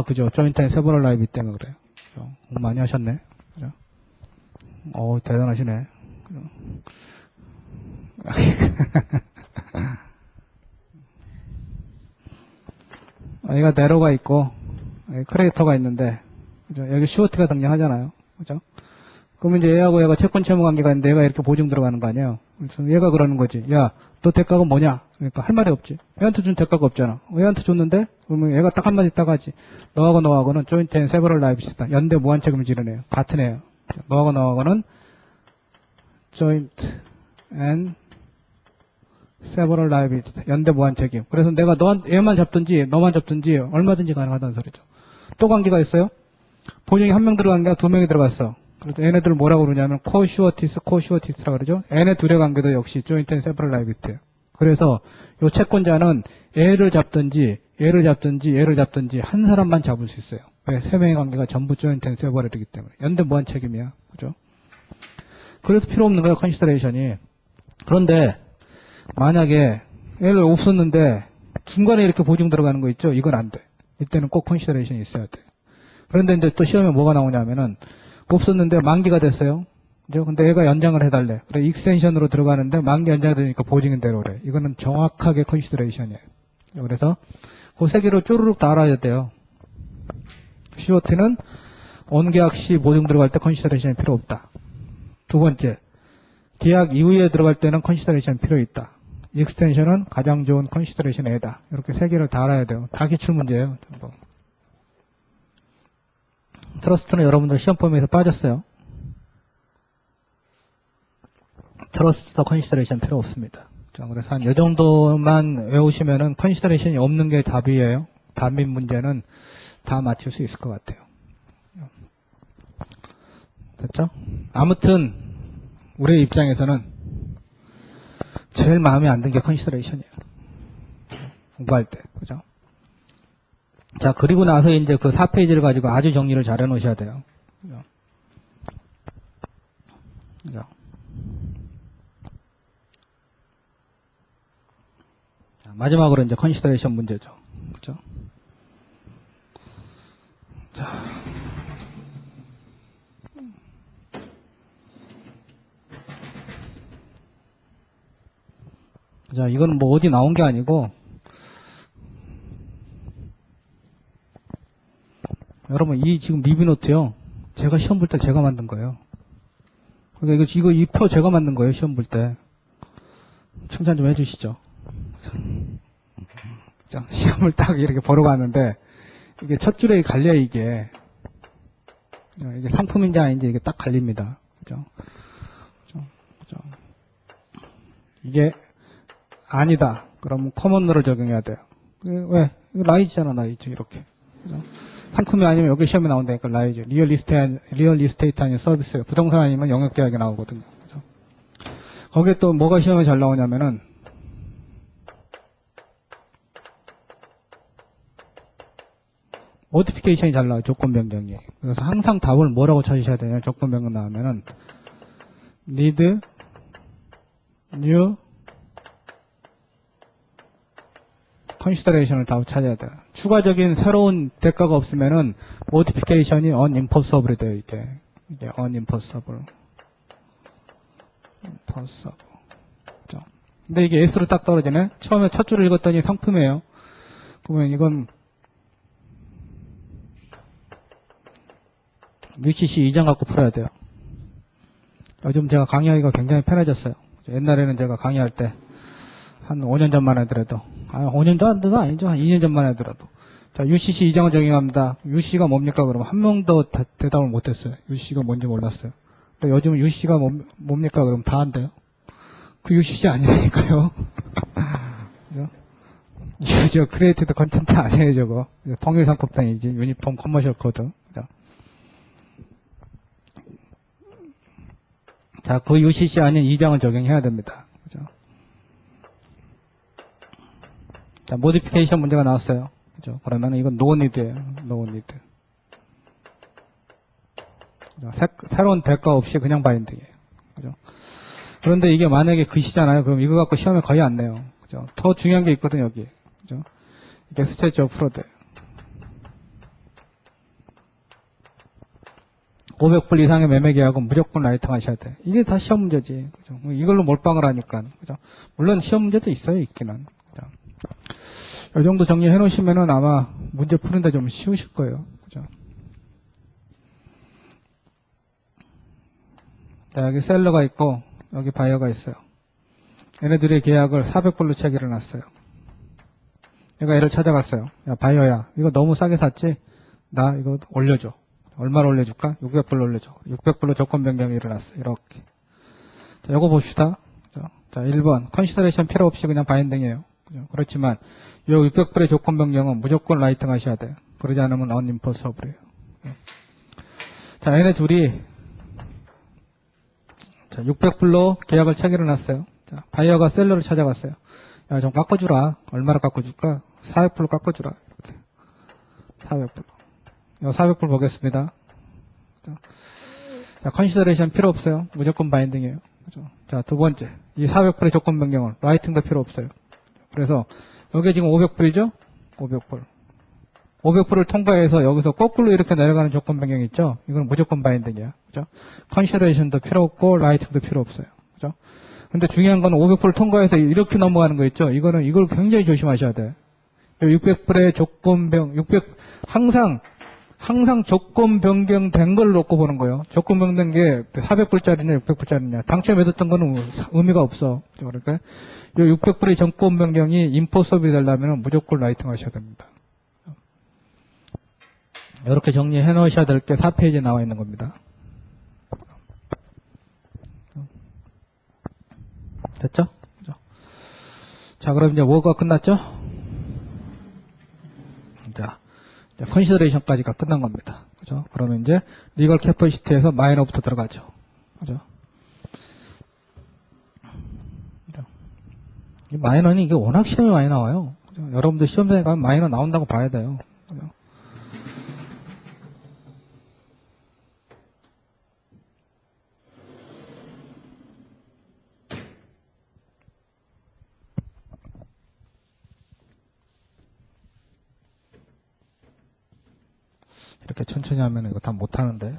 그죠. 조인트 앤 세버럴 라이비 때문에 그래요. 그죠? 많이 하셨네. 그죠? 대단하시네. 그죠? 여기가 네로가 있고, 여기 크레디터가 있는데, 그죠? 여기 슈어트가 등장하잖아요. 그죠? 그러면 이제 얘하고 얘가 채권 채무 관계가 있는데 얘가 이렇게 보증 들어가는 거 아니에요? 그래서 얘가 그러는 거지. 야, 너 대가가 뭐냐? 그러니까 할 말이 없지. 얘한테 준 대가가 없잖아. 얘한테 줬는데? 그러면 얘가 딱 한마디 딱 하지. 너하고는 joint and several liabilities다. 연대 무한 책임을 지는 애예요. 같은 애예요. 너하고는 joint and several liabilities. 연대 무한 책임. 그래서 내가 얘만 잡든지 너만 잡든지 얼마든지 가능하다는 소리죠. 또 관계가 있어요? 보증이 한 명 들어가는 게 두 명이 들어갔어. 그래서 얘네들을 뭐라고 그러냐면 코슈어티스라고 그러죠. 얘네 둘의 관계도 역시 joint and several liability예요. 그래서 이 채권자는 얘를 잡든지 한 사람만 잡을 수 있어요. 왜? 세 명의 관계가 전부 joint and several이기 때문에. 연대 무한 책임이야. 그죠? 그래서 필요 없는 거예요, 컨시더레이션이. 그런데 만약에 얘를 없었는데 중간에 이렇게 보증 들어가는 거 있죠? 이건 안 돼. 이때는 꼭 컨시더레이션이 있어야 돼. 그런데 이제 또 시험에 뭐가 나오냐면은 없었는데 만기가 됐어요. 그죠? 근데 얘가 연장을 해달래. 그래, 익스텐션으로 들어가는데 만기 연장이 되니까 보증인 대로 그래. 이거는 정확하게 컨시더레이션이에요. 그래서 그 세 개로 쭈루룩 다 알아야 돼요. 슈어티는 원계약 시 보증 들어갈 때 컨시더레이션이 필요 없다. 두 번째, 계약 이후에 들어갈 때는 컨시더레이션 필요 있다. 익스텐션은 가장 좋은 컨시더레이션 A다. 이렇게 세 개를 다 알아야 돼요. 다 기출 문제예요. 전부. 트러스트는 여러분들 시험 범위에서 빠졌어요. 트러스트 컨시더레이션 필요 없습니다. 그래서 한 이 정도만 외우시면은 컨시더레이션이 없는 게 답이에요. 답인 문제는 다 맞출 수 있을 것 같아요. 됐죠? 아무튼 우리의 입장에서는 제일 마음에 안 든 게 컨시더레이션이에요. 공부할 때. 그죠? 자, 그리고 나서 이제 그 4페이지를 가지고 아주 정리를 잘 해놓으셔야 돼요. 그죠? 그죠? 자, 마지막으로 이제 컨시더레이션 문제죠. 그죠? 자, 이건 뭐 어디 나온 게 아니고, 여러분, 이 지금 리뷰노트요. 제가 시험 볼 때 제가 만든 거예요. 그러니까 이 표 제가 만든 거예요, 시험 볼 때. 칭찬 좀 해주시죠. 자, 시험을 딱 이렇게 보러 갔는데, 이게 첫 줄에 갈려, 이게. 이게 상품인지 아닌지 이게 딱 갈립니다. 그죠? 그죠? 이게 아니다. 그러면 커먼러를 적용해야 돼요. 왜? 이거 라이즈잖아, 라이즈. 이렇게. 그죠? 상품이 아니면 여기 시험에 나온다니까, 라이즈. 리얼 리스테이트 아니면 서비스. 부동산 아니면 영역계약이 나오거든요. 그죠? 거기에 또 뭐가 시험에 잘 나오냐면은, 모디피케이션이 잘 나와요, 조건 변경이. 그래서 항상 답을 뭐라고 찾으셔야 되냐면, 조건 변경 나오면은, need, new, 컨시더레이션을 다 찾아야 돼요. 추가적인 새로운 대가가 없으면은 모디피케이션이 unenforceable이 돼요. 이게 unenforceable. 근데 이게 S로 딱 떨어지네. 처음에 첫 줄을 읽었더니 상품이에요. 그러면 이건 UCC 2장 갖고 풀어야 돼요. 요즘 제가 강의하기가 굉장히 편해졌어요. 옛날에는 제가 강의할 때 한 5년 전만 하더라도, 5년 전도 아니죠. 한 2년 전만 하더라도. 자, UCC 2장을 적용합니다. UCC가 뭡니까? 그러면 한 명도 대답을 못했어요. UCC가 뭔지 몰랐어요. 근데 요즘은 UCC가 뭡니까? 그러면 다 한대요. 그 UCC 아니라니까요. 유저 크리에이티드 컨텐츠 아니에요, 저거. 통일상법단이지. 유니폼 커머셜 코드. 그죠? 자, 그 UCC 아닌 2장을 적용해야 됩니다. 그죠? 자, 모디피케이션 문제가 나왔어요. 그죠? 그러면 이건 no need예요. no need. 새로운 대가 없이 그냥 바인딩이에요. 그죠? 그런데 이게 만약에 글씨잖아요. 그럼 이거 갖고 시험에 거의 안 내요. 그죠? 더 중요한 게 있거든요, 여기. 그죠? 이게 스테이지 오브 프로드. 500불 이상의 매매 계약은 무조건 라이팅 하셔야 돼. 이게 다 시험 문제지. 그죠? 이걸로 몰빵을 하니까. 그죠? 물론 시험 문제도 있어요, 있기는. 그죠? 이 정도 정리해 놓으시면은 아마 문제 푸는데 좀 쉬우실 거예요. 그죠? 자, 여기 셀러가 있고, 여기 바이어가 있어요. 얘네들의 계약을 400불로 체결해 놨어요. 내가 얘를 찾아갔어요. 야, 바이어야, 이거 너무 싸게 샀지? 나 이거 올려줘. 얼마로 올려줄까? 600불로 올려줘. 600불로 조건 변경이 일어났어요. 이렇게. 자, 요거 봅시다. 자, 1번. 컨시더레이션 필요 없이 그냥 바인딩이에요. 그렇지만, 요 600불의 조건 변경은 무조건 라이팅 하셔야 돼요. 그러지 않으면 언인포서블이에요. 자, 얘네 둘이, 자, 600불로 계약을 체결해 놨어요. 자, 바이어가 셀러를 찾아갔어요. 야, 좀 깎아주라. 얼마로 깎아줄까? 400불로 깎아주라. 이렇게. 400불로. 요 400불 보겠습니다. 자, 컨시더레이션 필요 없어요. 무조건 바인딩이에요. 그죠? 자, 두 번째. 이 400불의 조건 변경은 라이팅도 필요 없어요. 그래서 여기 지금 500불이죠? 500불. 500불을 통과해서 여기서 거꾸로 이렇게 내려가는 조건 변경이 있죠? 이건 무조건 바인딩이야. 그죠? 컨시더레이션도 필요 없고 라이팅도 필요 없어요. 그죠? 근데 중요한 건 500불을 통과해서 이렇게 넘어가는 거 있죠? 이걸 굉장히 조심하셔야 돼. 600불의 조건 항상 조건 변경된 걸 놓고 보는 거예요. 조건 변경된 게 400불짜리냐 600불짜리냐. 당초에 맺었던 거는 의미가 없어. 그러니까 이 600불의 조건 변경이 인포서블이 되려면 무조건 라이팅 하셔야 됩니다. 이렇게 정리해 놓으셔야 될 게 4페이지에 나와 있는 겁니다. 됐죠? 자, 그럼 이제 뭐가 끝났죠? 자, 컨시더레이션까지가 끝난 겁니다. 그죠? 그러면 이제 리걸 캐퍼시티에서 마이너부터 들어가죠. 그죠? 이 마이너는 이게 워낙 시험이 많이 나와요. 그죠? 여러분들 시험장에 가면 마이너 나온다고 봐야 돼요. 그죠? 이렇게 천천히 하면 이거 다 못하는데.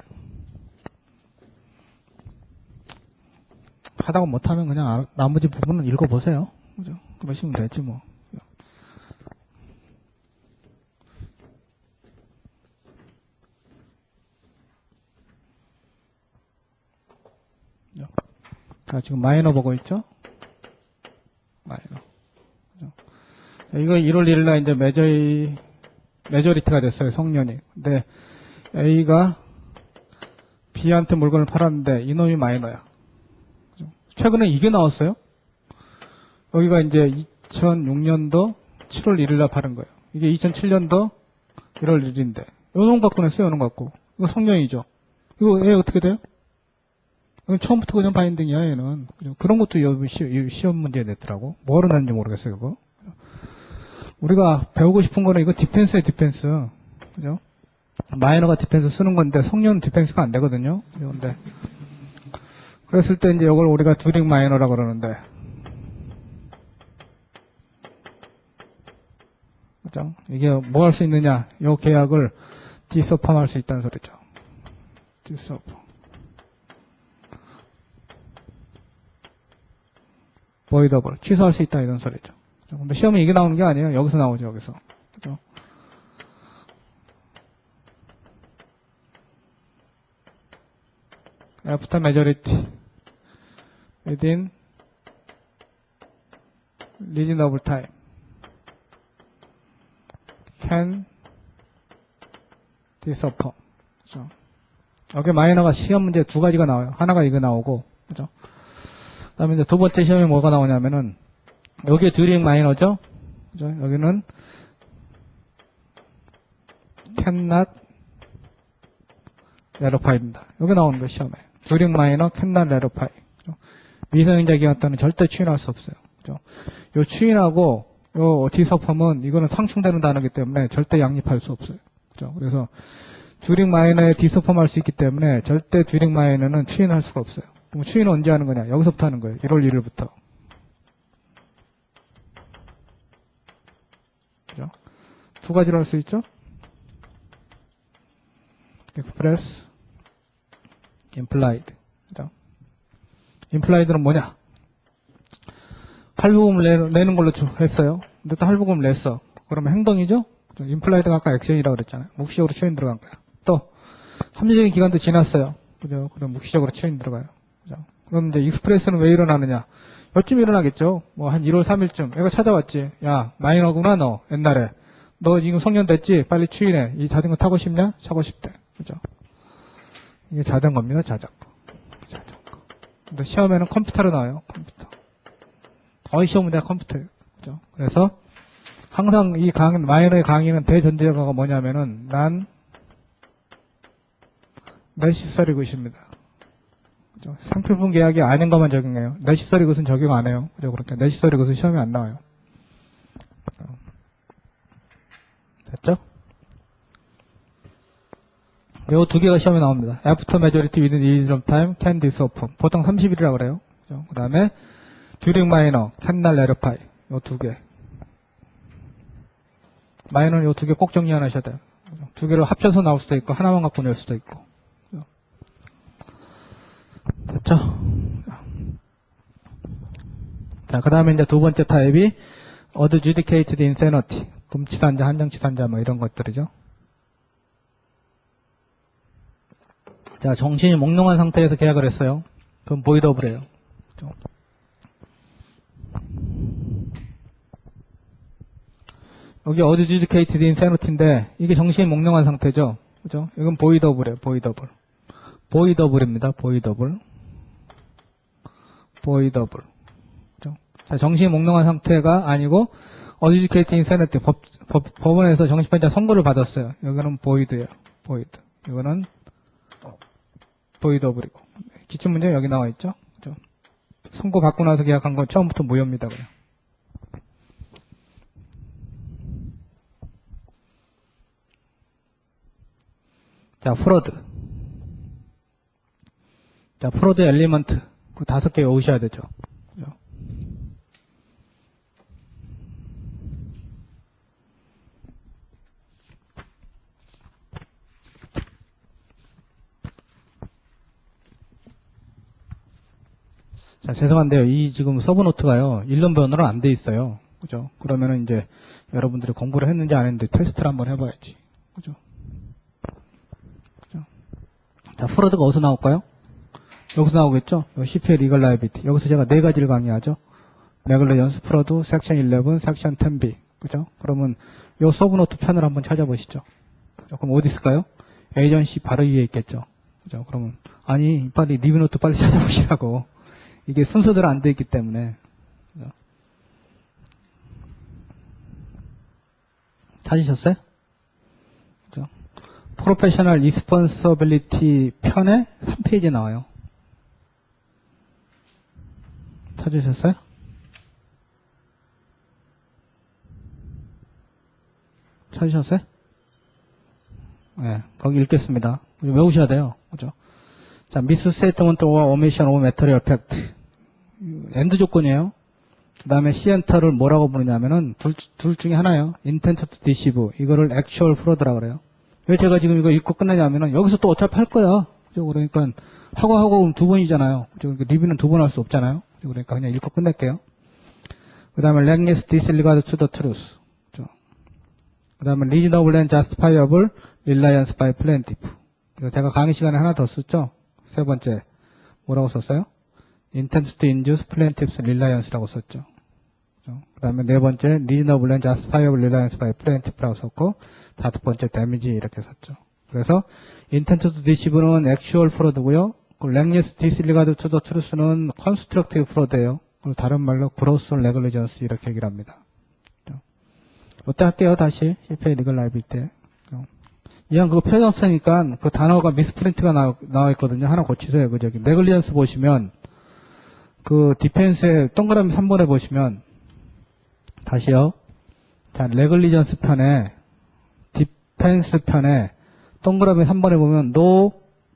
하다가 못하면 그냥 나머지 부분은 읽어보세요. 그죠? 그러시면 되지 뭐. 자, 지금 마이너 보고 있죠? 마이너. 그죠? 이거 1월 1일 날 이제 메저리티가 됐어요, 성년이. 근데 A가 B한테 물건을 팔았는데 이놈이 마이너야. 그죠? 최근에 이게 나왔어요. 여기가 이제 2006년도 7월 1일 날 팔은 거예요. 이게 2007년도 1월 1일인데. 요놈 갖고 냈어요, 요놈 갖고. 이거 성년이죠. 이거 얘 어떻게 돼요? 처음부터 그냥 바인딩이야, 얘는. 그런 것도 시험 문제에 냈더라고. 뭐로 냈는지 모르겠어요, 그거. 우리가 배우고 싶은 거는 이거 디펜스예요, 디펜스. 그죠? 마이너가 디펜스 쓰는 건데, 성년은 디펜스가 안 되거든요. 그런데, 그랬을 때 이제 이걸 우리가 듀링 마이너라고 그러는데, 그죠? 이게 뭐 할 수 있느냐? 이 계약을 디서펌 할 수 있다는 소리죠. 디서펌. 보이더블. 취소할 수 있다, 이런 소리죠. 근데 시험에 이게 나오는 게 아니에요. 여기서 나오죠, 여기서. 그죠? After majority within reasonable time can disappear. 그죠? 여기 마이너가 시험 문제 두 가지가 나와요. 하나가 이거 나오고, 그죠? 그 다음에 이제 두 번째 시험에 뭐가 나오냐면은, 여기에 듀링 마이너죠? 그죠? 여기는 cannot verify입니다. 여기 나오는 거 시험에. 듀링 마이너 cannot verify. 그죠? 미성년자 기간 동안 절대 추인할 수 없어요. 그죠? 요 추인하고 요 디서펌은 이거는 상충되는 단어이기 때문에 절대 양립할 수 없어요. 그죠? 그래서 듀링 마이너에 디서펌 할 수 있기 때문에 절대 듀링 마이너는 추인할 수가 없어요. 그럼 추인은 언제 하는 거냐? 여기서부터 하는 거예요. 1월 1일부터. 그죠? 두 가지로 할 수 있죠? express, implied. 그죠? implied는 뭐냐? 할부금을 내는 걸로 했어요. 근데 또 할부금을 냈어. 그러면 행동이죠? 임플라이드가 아까 액션이라고 그랬잖아요. 묵시적으로 추인 들어간 거야. 또 합리적인 기간도 지났어요. 그죠? 그럼 묵시적으로 추인 들어가요. 그죠? 그럼 이제 익스프레스는 왜 일어나느냐? 요쯤 일어나겠죠. 뭐 한 1월 3일쯤 애가 찾아왔지. 야, 마이너구나 너 옛날에. 너 지금 성년 됐지? 빨리 추인해. 이 자전거 타고 싶냐? 타고 싶대. 그죠? 이게 자전거입니다. 자전거. 근데 시험에는 컴퓨터로 나와요. 컴퓨터. 거의 시험 문제가 컴퓨터예요. 그죠? 그래서 항상 이 마이너의 강의는 대전제가 뭐냐면은 난 necessary good입니다. 그죠? 상표분 계약이 아닌 것만 적용해요. necessary good은 적용 안 해요. 그죠? 그러니까 necessary good은 시험에 안 나와요. 됐죠? 요 두 개가 시험에 나옵니다. After majority within reasonable time can disopen. 보통 30일이라고 그래요. 그 다음에 during minor, cannot verify. 요 두 개. 마이너는 요 두 개 꼭 정리 안 하셔야 돼요. 두 개를 합쳐서 나올 수도 있고, 하나만 갖고 낼 수도 있고. 됐죠? 자, 그 다음에 이제 두 번째 타입이 adjudicated insanity. 금치산자, 한정치산자, 뭐 이런 것들이죠. 자, 정신이 몽롱한 상태에서 계약을 했어요. 그럼 보이더블이에요. 여기 adjudicated insanity인데 이게 정신이 몽롱한 상태죠. 그죠? 이건 보이더블이에요. 보이더블. 보이더블입니다. 보이더블. 보이더블. 그죠? 자, 정신이 몽롱한 상태가 아니고 adjudicated insanity. 법원에서 정신병자 선고를 받았어요. 여기는 보이드예요. 보이드. 이거는 보이더블이고. 기출문제 여기 나와 있죠. 그죠? 선고 받고 나서 계약한 건 처음부터 무효입니다. 그냥. 자, 프로드. 자, 프로드 엘리먼트. 그 5개 외우셔야 되죠. 그죠? 자, 죄송한데요. 이 지금 서브노트가요. 1년 번호로 안 돼 있어요. 그죠? 그러면은 이제 여러분들이 공부를 했는지 안 했는지 테스트를 한번 해봐야지. 그죠? 그죠? 자, 프로드가 어디서 나올까요? 여기서 나오겠죠? CPL 리걸 라이비티. 여기서 제가 4가지를 강의하죠. 네글리전스, 프로드, 섹션 11, 섹션 10B. 그죠? 그러면 요 서브노트 편을 한번 찾아보시죠. 그죠? 그럼 어디 있을까요? 에이전시 바로 위에 있겠죠. 그죠? 그러면 아니 빨리 리뷰노트 빨리 찾아보시라고. 이게 순서대로 안 돼 있기 때문에. 그죠? 찾으셨어요? 그죠? 프로페셔널 리스폰서빌리티 편에 3페이지에 나와요. 찾으셨어요? 찾으셨어요? 네, 거기 읽겠습니다. 외우셔야 돼요. 그죠? 자, 미스 스테이트먼트 오어 오미션 오브 매터리얼 팩트. 엔드 조건이에요. 그 다음에 시엔터를 뭐라고 부르냐면은 둘 중에 하나예요. 인텐트 투 디시브. 이거를 액츄얼 프로드라고 그래요. 왜 제가 지금 이거 읽고 끝내냐면은 여기서 또 어차피 할 거야. 그죠? 그러니까 하고 2번이잖아요. 그죠? 리뷰는 2번 할 수 없잖아요. 그러니까 그냥 읽고 끝낼게요. 그 다음에 랭리스 디스리가드 투 더 트루스. 그 다음에 reasonable and justifiable reliance by plaintiff. 이거 제가 강의 시간에 하나 더 썼죠? 세 번째. 뭐라고 썼어요? intent to induce plaintiff's reliance라고 썼죠. 그 다음에 네 번째, reasonable and justifiable reliance by plaintiff라고 썼고, 5번째, damage 이렇게 썼죠. 그래서 intent to deceive는 actual fraud고요. reckless disregard to the truth는 constructive fraud예요. 그리고 다른 말로 gross negligence 이렇게 얘기를 합니다. 이때 할게요, 다시. CPA 리걸 라이비티 때. 이왕 그거 표정 쓰니까 그 단어가 미스프린트가 나와 있거든요. 하나 고치세요. 그 저기, 네글리전스 보시면, 그 디펜스에 동그라미 3번에 보시면, 다시요. 자, 네글리전스 편에, 디펜스 편에, 동그라미 3번에 보면, no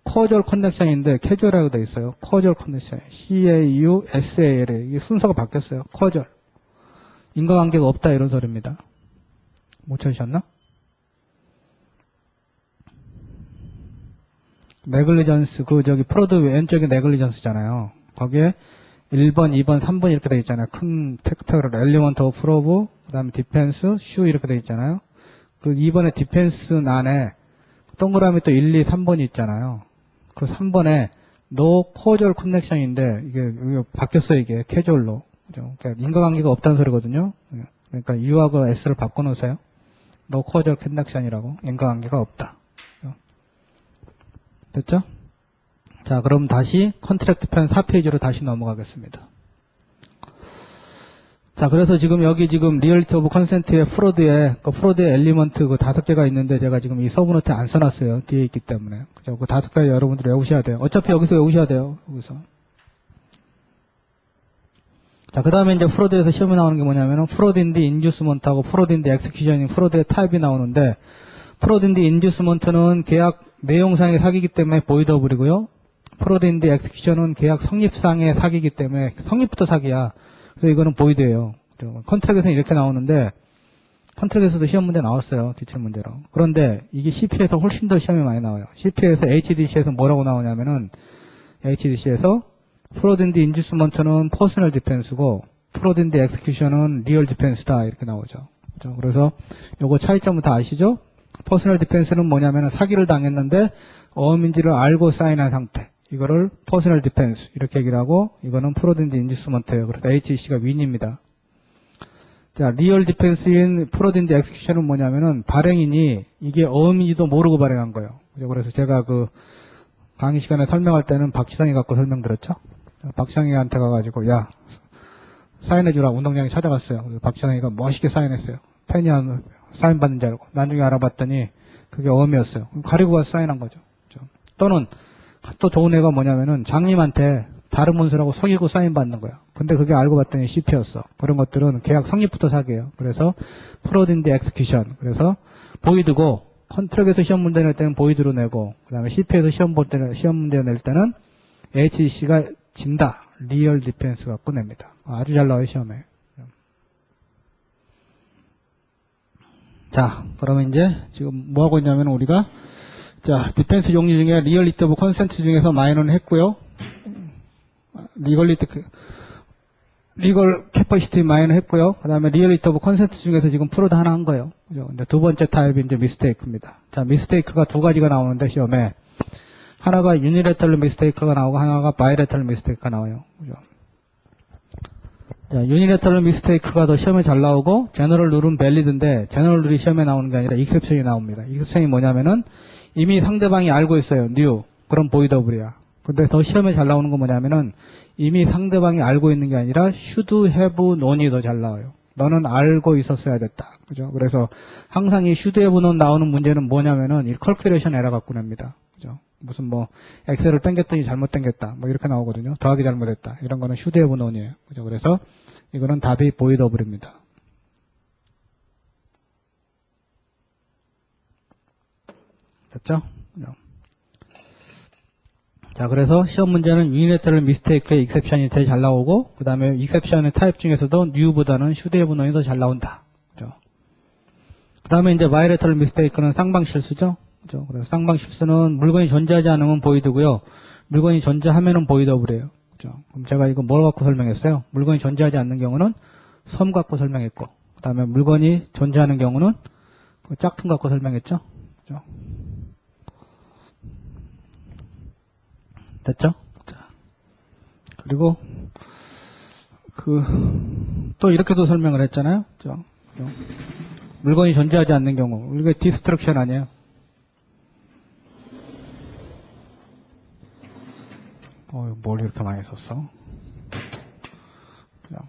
causal connection인데, 캐주얼이라고 되어 있어요. causal connection. C-A-U-S-A-L. 이게 순서가 바뀌었어요. causal. 인과관계가 없다, 이런 소리입니다. 못 찾으셨나? 네글리전스, 프로드 왼쪽에 네글리전스잖아요. 거기에 1번, 2번, 3번 이렇게 되어 있잖아요. 큰 팩터를, 엘리먼트 오브 프로브, 그 다음에 디펜스, 슈 이렇게 되어 있잖아요. 그 2번에 디펜스 난에 동그라미 또 1, 2, 3번이 있잖아요. 그 3번에 no causal connection인데 이게 바뀌었어요. 이게 캐주얼로. 그러니까 인과관계가 없다는 소리거든요. 그러니까 U하고 S를 바꿔놓으세요. no causal connection이라고. 인과관계가 없다. 됐죠? 자, 그럼 다시 컨트랙트 편 4페이지로 다시 넘어가겠습니다. 자, 그래서 지금 여기 지금 리얼리티 오브 컨센트의 프로드의 엘리먼트 그 5개가 있는데 제가 지금 이 서브노트에 안 써놨어요. 뒤에 있기 때문에. 그죠? 그 5개 여러분들 외우셔야 돼요. 어차피 여기서 외우셔야 돼요. 여기서. 자, 그 다음에 이제 프로드에서 시험에 나오는 게 뭐냐면은 프로드 인디 인듀스먼트하고 프로드 인디 엑스큐션이 프로드의 타입이 나오는데 프로드 인디 인듀스먼트는 계약 내용상의 사기이기 때문에 보이더블이고요. 프로드 인디 엑스큐션은 계약 성립상의 사기이기 때문에 성립부터 사기야. 그래서 이거는 보이드예요. 컨트랙에서는 이렇게 나오는데 컨트랙에서도 시험 문제 나왔어요. 기출 문제로. 그런데 이게 CP에서 훨씬 더 시험이 많이 나와요. CP에서 HDC에서 뭐라고 나오냐면은 HDC에서 프로드 인디 인듀스먼트는 퍼스널 디펜스고 프로드 인디 엑스큐션은 리얼 디펜스다 이렇게 나오죠. 그래서 요거 차이점은 다 아시죠? 퍼스널 디펜스는 뭐냐면은 사기를 당했는데 어음인지를 알고 사인한 상태. 이거를 퍼스널 디펜스 이렇게 얘기를 하고 이거는 프로드 인디 인듀스먼트예요. 그래서 HDC가 윈입니다. 자, 리얼 디펜스인 프로드 인디 엑스큐션은 뭐냐면은 발행인이 이게 어음인지도 모르고 발행한 거예요. 그래서 제가 그 강의 시간에 설명할 때는 박지성이 갖고 설명드렸죠. 박지성이한테 가가지고 야 사인해주라 운동장에 찾아갔어요. 그래서 박지성이가 멋있게 사인했어요. 팬이 사인 받는 줄 알고 나중에 알아봤더니 그게 어음이었어요. 가리고 가서 사인한 거죠. 또는 또 좋은 애가 뭐냐면은 장님한테 다른 문서라고 속이고 사인 받는 거야. 근데 그게 알고 봤더니 CP였어. 그런 것들은 계약 성립부터 사기예요. 그래서 프로드 인디 엑스큐션. 그래서 보이드고 컨트랙에서 시험 문제 낼 때는 보이드로 내고 그다음에 CP에서 시험 문제 낼 때는 HDC가 진다. 리얼 디펜스 갖고 냅니다. 아주 잘 나와요 시험에. 자, 그러면 이제 지금 뭐 하고 있냐면 우리가 자, 디펜스 종류 중에 리얼리티 오브 컨센트 중에서 마이너는 했고요. 리걸 캐퍼시티 마이너 했고요. 그 다음에 리얼리티 오브 컨센트 중에서 지금 프로드 하나 한 거예요. 그죠? 근데 두 번째 타입이 이제 미스테이크입니다. 자, 미스테이크가 두 가지가 나오는데 시험에 하나가 유니레터럴 미스테이크가 나오고 하나가 바이레터럴 미스테이크가 나와요. 그죠? 자, 유니레터럴 미스테이크가 더 시험에 잘 나오고 제너럴 룰은 밸리드인데 제너럴 룰이 시험에 나오는 게 아니라 익셉션이 나옵니다. 익셉션이 뭐냐면은 이미 상대방이 알고 있어요. 뉴. 그럼 보이더블이야. 근데 더 시험에 잘 나오는 건 뭐냐면은 이미 상대방이 알고 있는 게 아니라 should have known이 더 잘 나와요. 너는 알고 있었어야 됐다. 그죠? 그래서 항상 이 should have known 나오는 문제는 뭐냐면은 이 calculation 에러 갖고 냅니다. 그죠? 무슨 뭐 엑셀을 당겼더니 잘못 당겼다. 뭐 이렇게 나오거든요. 더하기 잘못했다. 이런 거는 should have known이에요. 그죠? 그래서 이거는 답이 보이더블입니다. 됐죠? 자, 그래서 시험 문제는 유니레터럴 미스테이크의 익셉션이 제일 잘 나오고, 그 다음에 익셉션의 타입 중에서도 뉴보다는 should have known이 더 잘 나온다. 그죠? 그 다음에 이제 바이레터럴 미스테이크는 쌍방 실수죠? 그죠? 그래서 쌍방 실수는 물건이 존재하지 않으면 보이드고요. 물건이 존재하면은 보이더블이에요. 그죠? 그럼 제가 이거 뭘 갖고 설명했어요? 물건이 존재하지 않는 경우는 섬 갖고 설명했고, 그 다음에 물건이 존재하는 경우는 그 짝퉁 갖고 설명했죠? 그죠? 됐죠? 자, 그리고 또 이렇게도 설명을 했잖아요. 그죠? 물건이 존재하지 않는 경우 이게 디스트럭션 아니에요? 뭘 이렇게 많이 썼어? 그냥.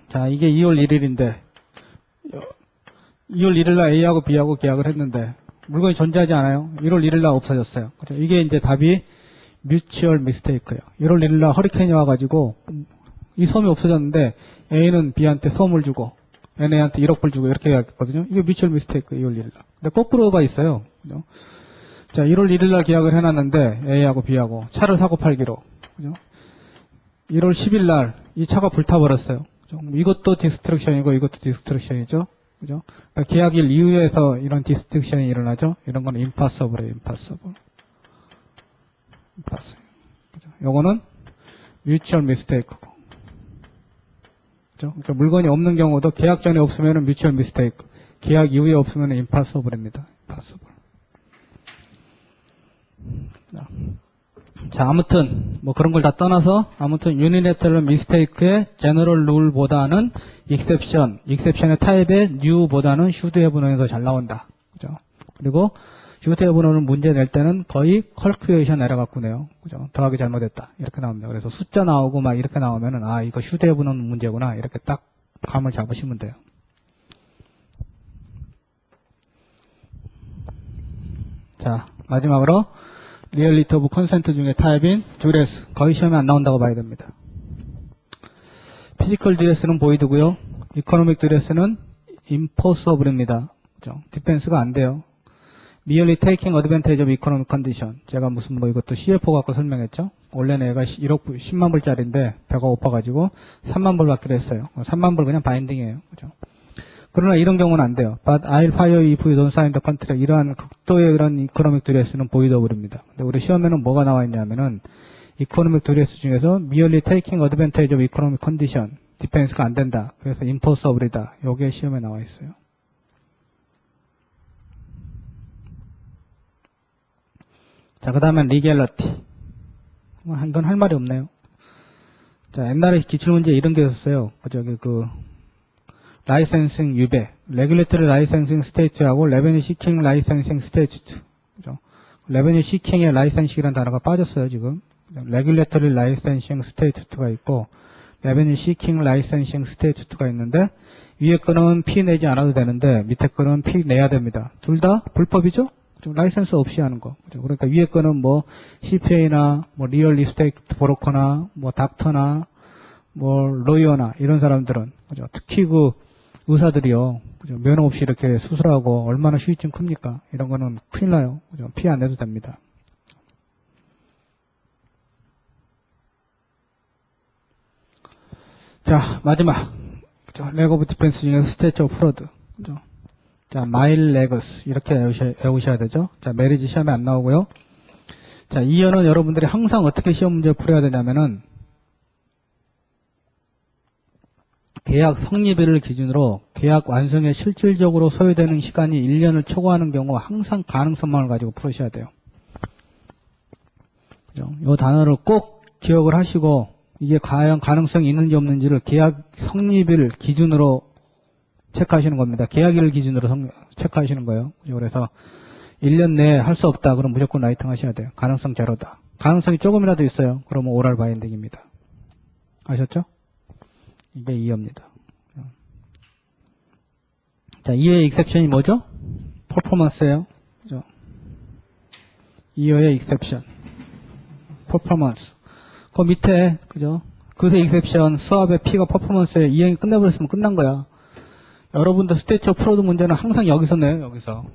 자, 이게 2월 1일인데 2월 1일날 A하고 B하고 계약을 했는데 물건이 존재하지 않아요. 1월 1일날 없어졌어요. 그렇죠? 이게 이제 답이 뮤추얼 미스테이크예요. 1월 1일날 허리케인이 와가지고 이 섬이 없어졌는데 A는 B한테 섬을 주고 NA한테 1억 불 주고 이렇게 계약했거든요. 이게 뮤추얼 미스테이크 2월 1일날. 근데 거꾸로가 있어요. 그죠? 자, 1월 1일날 계약을 해놨는데 A하고 B하고 차를 사고 팔기로. 그죠? 1월 10일날 이 차가 불타버렸어요. 그죠? 이것도 디스트럭션이고 이것도 디스트럭션이죠. 그죠? 그러니까 계약일 이후에서 이런 디스트럭션이 일어나죠. 이런 거는 impossible이에요. impossible. 그죠? 요거는 mutual mistake고. 그죠? 그러니까 물건이 없는 경우도 계약 전에 없으면은 mutual mistake. 계약 이후에 없으면 impossible입니다. impossible. 자, 아무튼 뭐 그런 걸 다 떠나서 아무튼 unilateral mistake의 general rule보다는 exception의 타입의 new보다는 should have는 더 잘 나온다. 그죠? 그리고 should have는 문제 낼 때는 거의 calculation 에러 갖고 내요. 그죠? 더하기 잘못했다. 이렇게 나옵니다. 그래서 숫자 나오고 막 이렇게 나오면은 아, 이거 should have는 문제구나. 이렇게 딱 감을 잡으시면 돼요. 자, 마지막으로 reality of consent 중에 타입인 duress. 거의 시험에 안 나온다고 봐야 됩니다. physical duress는 void고요. economic duress는 impossible입니다. 그죠? 디펜스가 안 돼요. merely taking advantage of economic condition. 제가 무슨 뭐 이것도 CFO 갖고 설명했죠. 원래는 얘가 1억 10만 불짜리인데 배가 고파가지고 3만 불 받기로 했어요. 3만 불 그냥 바인딩이에요. 그죠? 그러나 이런 경우는 안 돼요. But I'll fire you if you don't sign the contract. 이러한 극도의 이런 이코노믹 드레스는 보이더블입니다. 근데 우리 시험에는 뭐가 나와 있냐면은 이코노믹 드레스 중에서 merely taking advantage of economic condition. 디펜스가 안 된다. 그래서 impossible이다. 요게 시험에 나와 있어요. 자, 그 다음엔 legality. 이건 할 말이 없네요. 자, 옛날에 기출문제 이런 게 있었어요. 저기 라이센싱 유배, 레귤레터리 라이센싱 스테이트하고 레베뉴 시킹 라이센싱 스테이트. 그죠? 레베뉴 시킹의 라이센싱이라는 단어가 빠졌어요, 지금. 레귤레터리 라이센싱 스테이트가 있고 레베뉴 시킹 라이센싱 스테이트가 있는데 위에 거는 피 내지 않아도 되는데 밑에 거는 피 내야 됩니다. 둘 다 불법이죠? 라이센스 없이 하는 거. 그죠? 그러니까 위에 거는 뭐 CPA나 뭐 리얼 이스테이트 브로커나 뭐 닥터나 뭐 로이어나 이런 사람들은 그죠? 특히 그 의사들이요. 그죠? 면허 없이 이렇게 수술하고 얼마나 후유증 큽니까? 이런 거는 큰일 나요. 그죠? 피 안 내도 됩니다. 자, 마지막. 그죠? 레그 오브 디펜스 중에서 스테이트 오브 프로드. 그죠? 자, 마일 레거스. 이렇게 외우셔야 되죠? 자, 메리지 시험에 안 나오고요. 자, 이어는 여러분들이 항상 어떻게 시험 문제를 풀어야 되냐면은 계약 성립일을 기준으로 계약 완성에 실질적으로 소요되는 시간이 1년을 초과하는 경우 항상 가능성만을 가지고 풀으셔야 돼요. 이 단어를 꼭 기억을 하시고 이게 과연 가능성이 있는지 없는지를 계약 성립일 기준으로 체크하시는 겁니다. 계약일 기준으로 체크하시는 거예요. 그래서 1년 내에 할 수 없다. 그럼 무조건 라이팅 하셔야 돼요. 가능성 제로다. 가능성이 조금이라도 있어요. 그러면 오랄 바인딩입니다. 아셨죠? 이게 2어입니다. 자, 2어의 익셉션이 뭐죠? 퍼포먼스예요. 그죠? 2어의 익셉션. 퍼포먼스. 그 밑에, 그죠? 그새 익셉션, 수압의 P가 퍼포먼스에 이행이 끝내버렸으면 끝난 거야. 여러분들 스테이처 프로드 문제는 항상 여기서 내요, 여기서.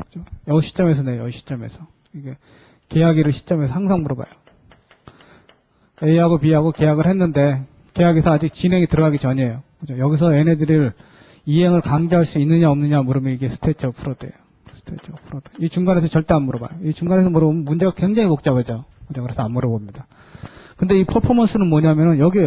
그죠? 여기 시점에서 내요, 여기 시점에서. 이게, 계약일의 시점에서 항상 물어봐요. A하고 B하고 계약을 했는데, 계약에서 아직 진행이 들어가기 전이에요. 그죠? 여기서 얘네들을 이행을 강제할 수 있느냐 없느냐 물으면 이게 스테이처 프로드예요. 스테이처 프로드. 이 중간에서 절대 안 물어봐요. 이 중간에서 물어보면 문제가 굉장히 복잡해져. 그죠? 그래서 안 물어봅니다. 근데 이 퍼포먼스는 뭐냐면은 여기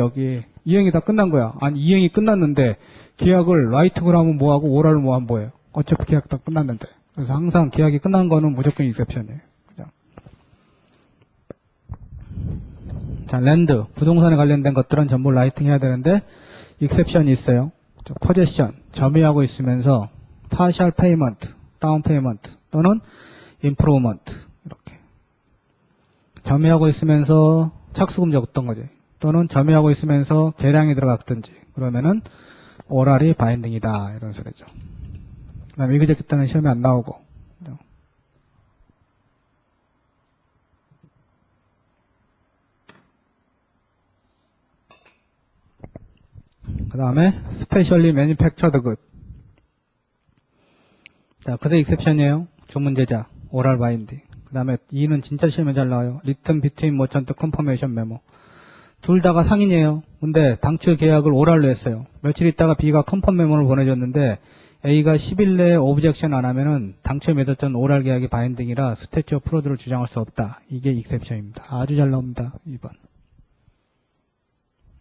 이행이 다 끝난 거야. 아니 이행이 끝났는데 계약을 라이트를 하면 뭐하고 오랄을 뭐하면 뭐예요. 어차피 계약 다 끝났는데. 그래서 항상 계약이 끝난 거는 무조건 익셉션이에요. 그죠? 자, 랜드, 부동산에 관련된 것들은 전부 라이팅 해야 되는데 익셉션이 있어요. 포제션, 점유하고 있으면서 파셜 페이먼트, 다운 페이먼트 또는 임프루먼트 이렇게 점유하고 있으면서 착수금 적었던 거지. 또는 점유하고 있으면서 계량이 들어갔든지 그러면은 오랄이 바인딩이다 이런 소리죠. 그다음에 이그제큐터는 시험에 안 나오고. 그 다음에 스페셜리 매니팩처드 굿. 자, 그대 익셉션이에요. 주문제자, 오랄 바인딩. 그 다음에 2는 진짜 시험에 잘 나와요. 리튼 비트윈 머천트 컨퍼메이션 메모. 둘 다가 상인이에요. 근데 당초 계약을 오랄로 했어요. 며칠 있다가 B가 컨펌 메모를 보내줬는데 A가 10일 내에 오브젝션 안 하면은 당초에 맺었던 오랄 계약이 바인딩이라 스태츄 오브 프로드를 주장할 수 없다. 이게 익셉션입니다. 아주 잘 나옵니다. 2번.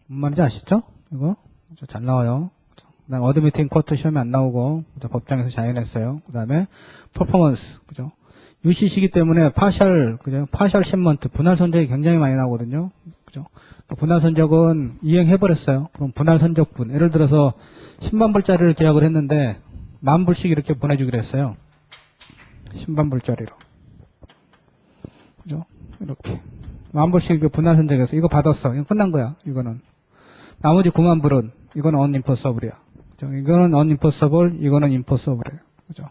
뭔 말인지 아시죠? 이거 잘 나와요. 그다음 어드미팅 쿼트 시험이 안 나오고 법정에서 자연했어요. 그다음에 퍼포먼스, 그죠? UCC이기 때문에 파셜, 그죠? 파셜 십먼트 분할 선적이 굉장히 많이 나오거든요. 그죠? 분할 선적은 이행해버렸어요. 그럼 분할 선적분, 예를 들어서 10만 불짜리를 계약을 했는데 10,000불씩 이렇게 보내주기로 했어요. 10만 불짜리로, 그죠? 이렇게 10,000불씩 이렇게 분할 선적해서 이거 받았어. 이거 끝난 거야. 이거는 나머지 9만 불은 이거는 unenforceable이야. 그죠? 이거는 unenforceable, 이거는 enforceable이에요. 그죠?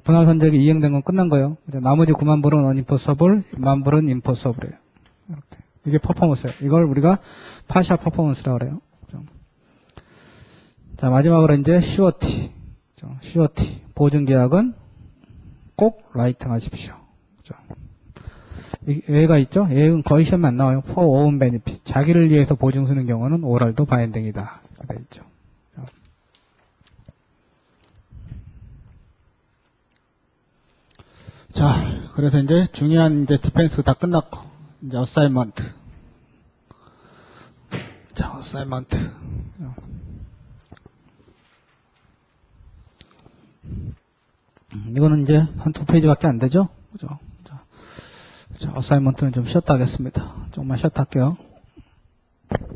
분할 선적이 이행된 건 끝난 거예요. 나머지 9만 불은 unenforceable, 10,000 불은 enforceable이에요. 이렇게. 이게 퍼포먼스예요. 이걸 우리가 파셜 퍼포먼스라고 그래요. 그죠? 자, 마지막으로 이제 surety. 그죠? surety. 보증계약은 꼭 라이팅 하십시오. 그죠? 예가 있죠? 예는 거의 시험에 안 나와요. for own benefit. 자기를 위해서 보증 쓰는 경우는 oral도 바인딩이다. 이렇게 돼 있죠. 자, 그래서 이제 중요한 이제 디펜스 다 끝났고, 이제 어사이먼트. 자, 어사이먼트. 이거는 이제 한 2페이지밖에 안 되죠? 그죠? 자, 어사이먼트는 좀 쉬었다 하겠습니다. 조금만 쉬었다 할게요.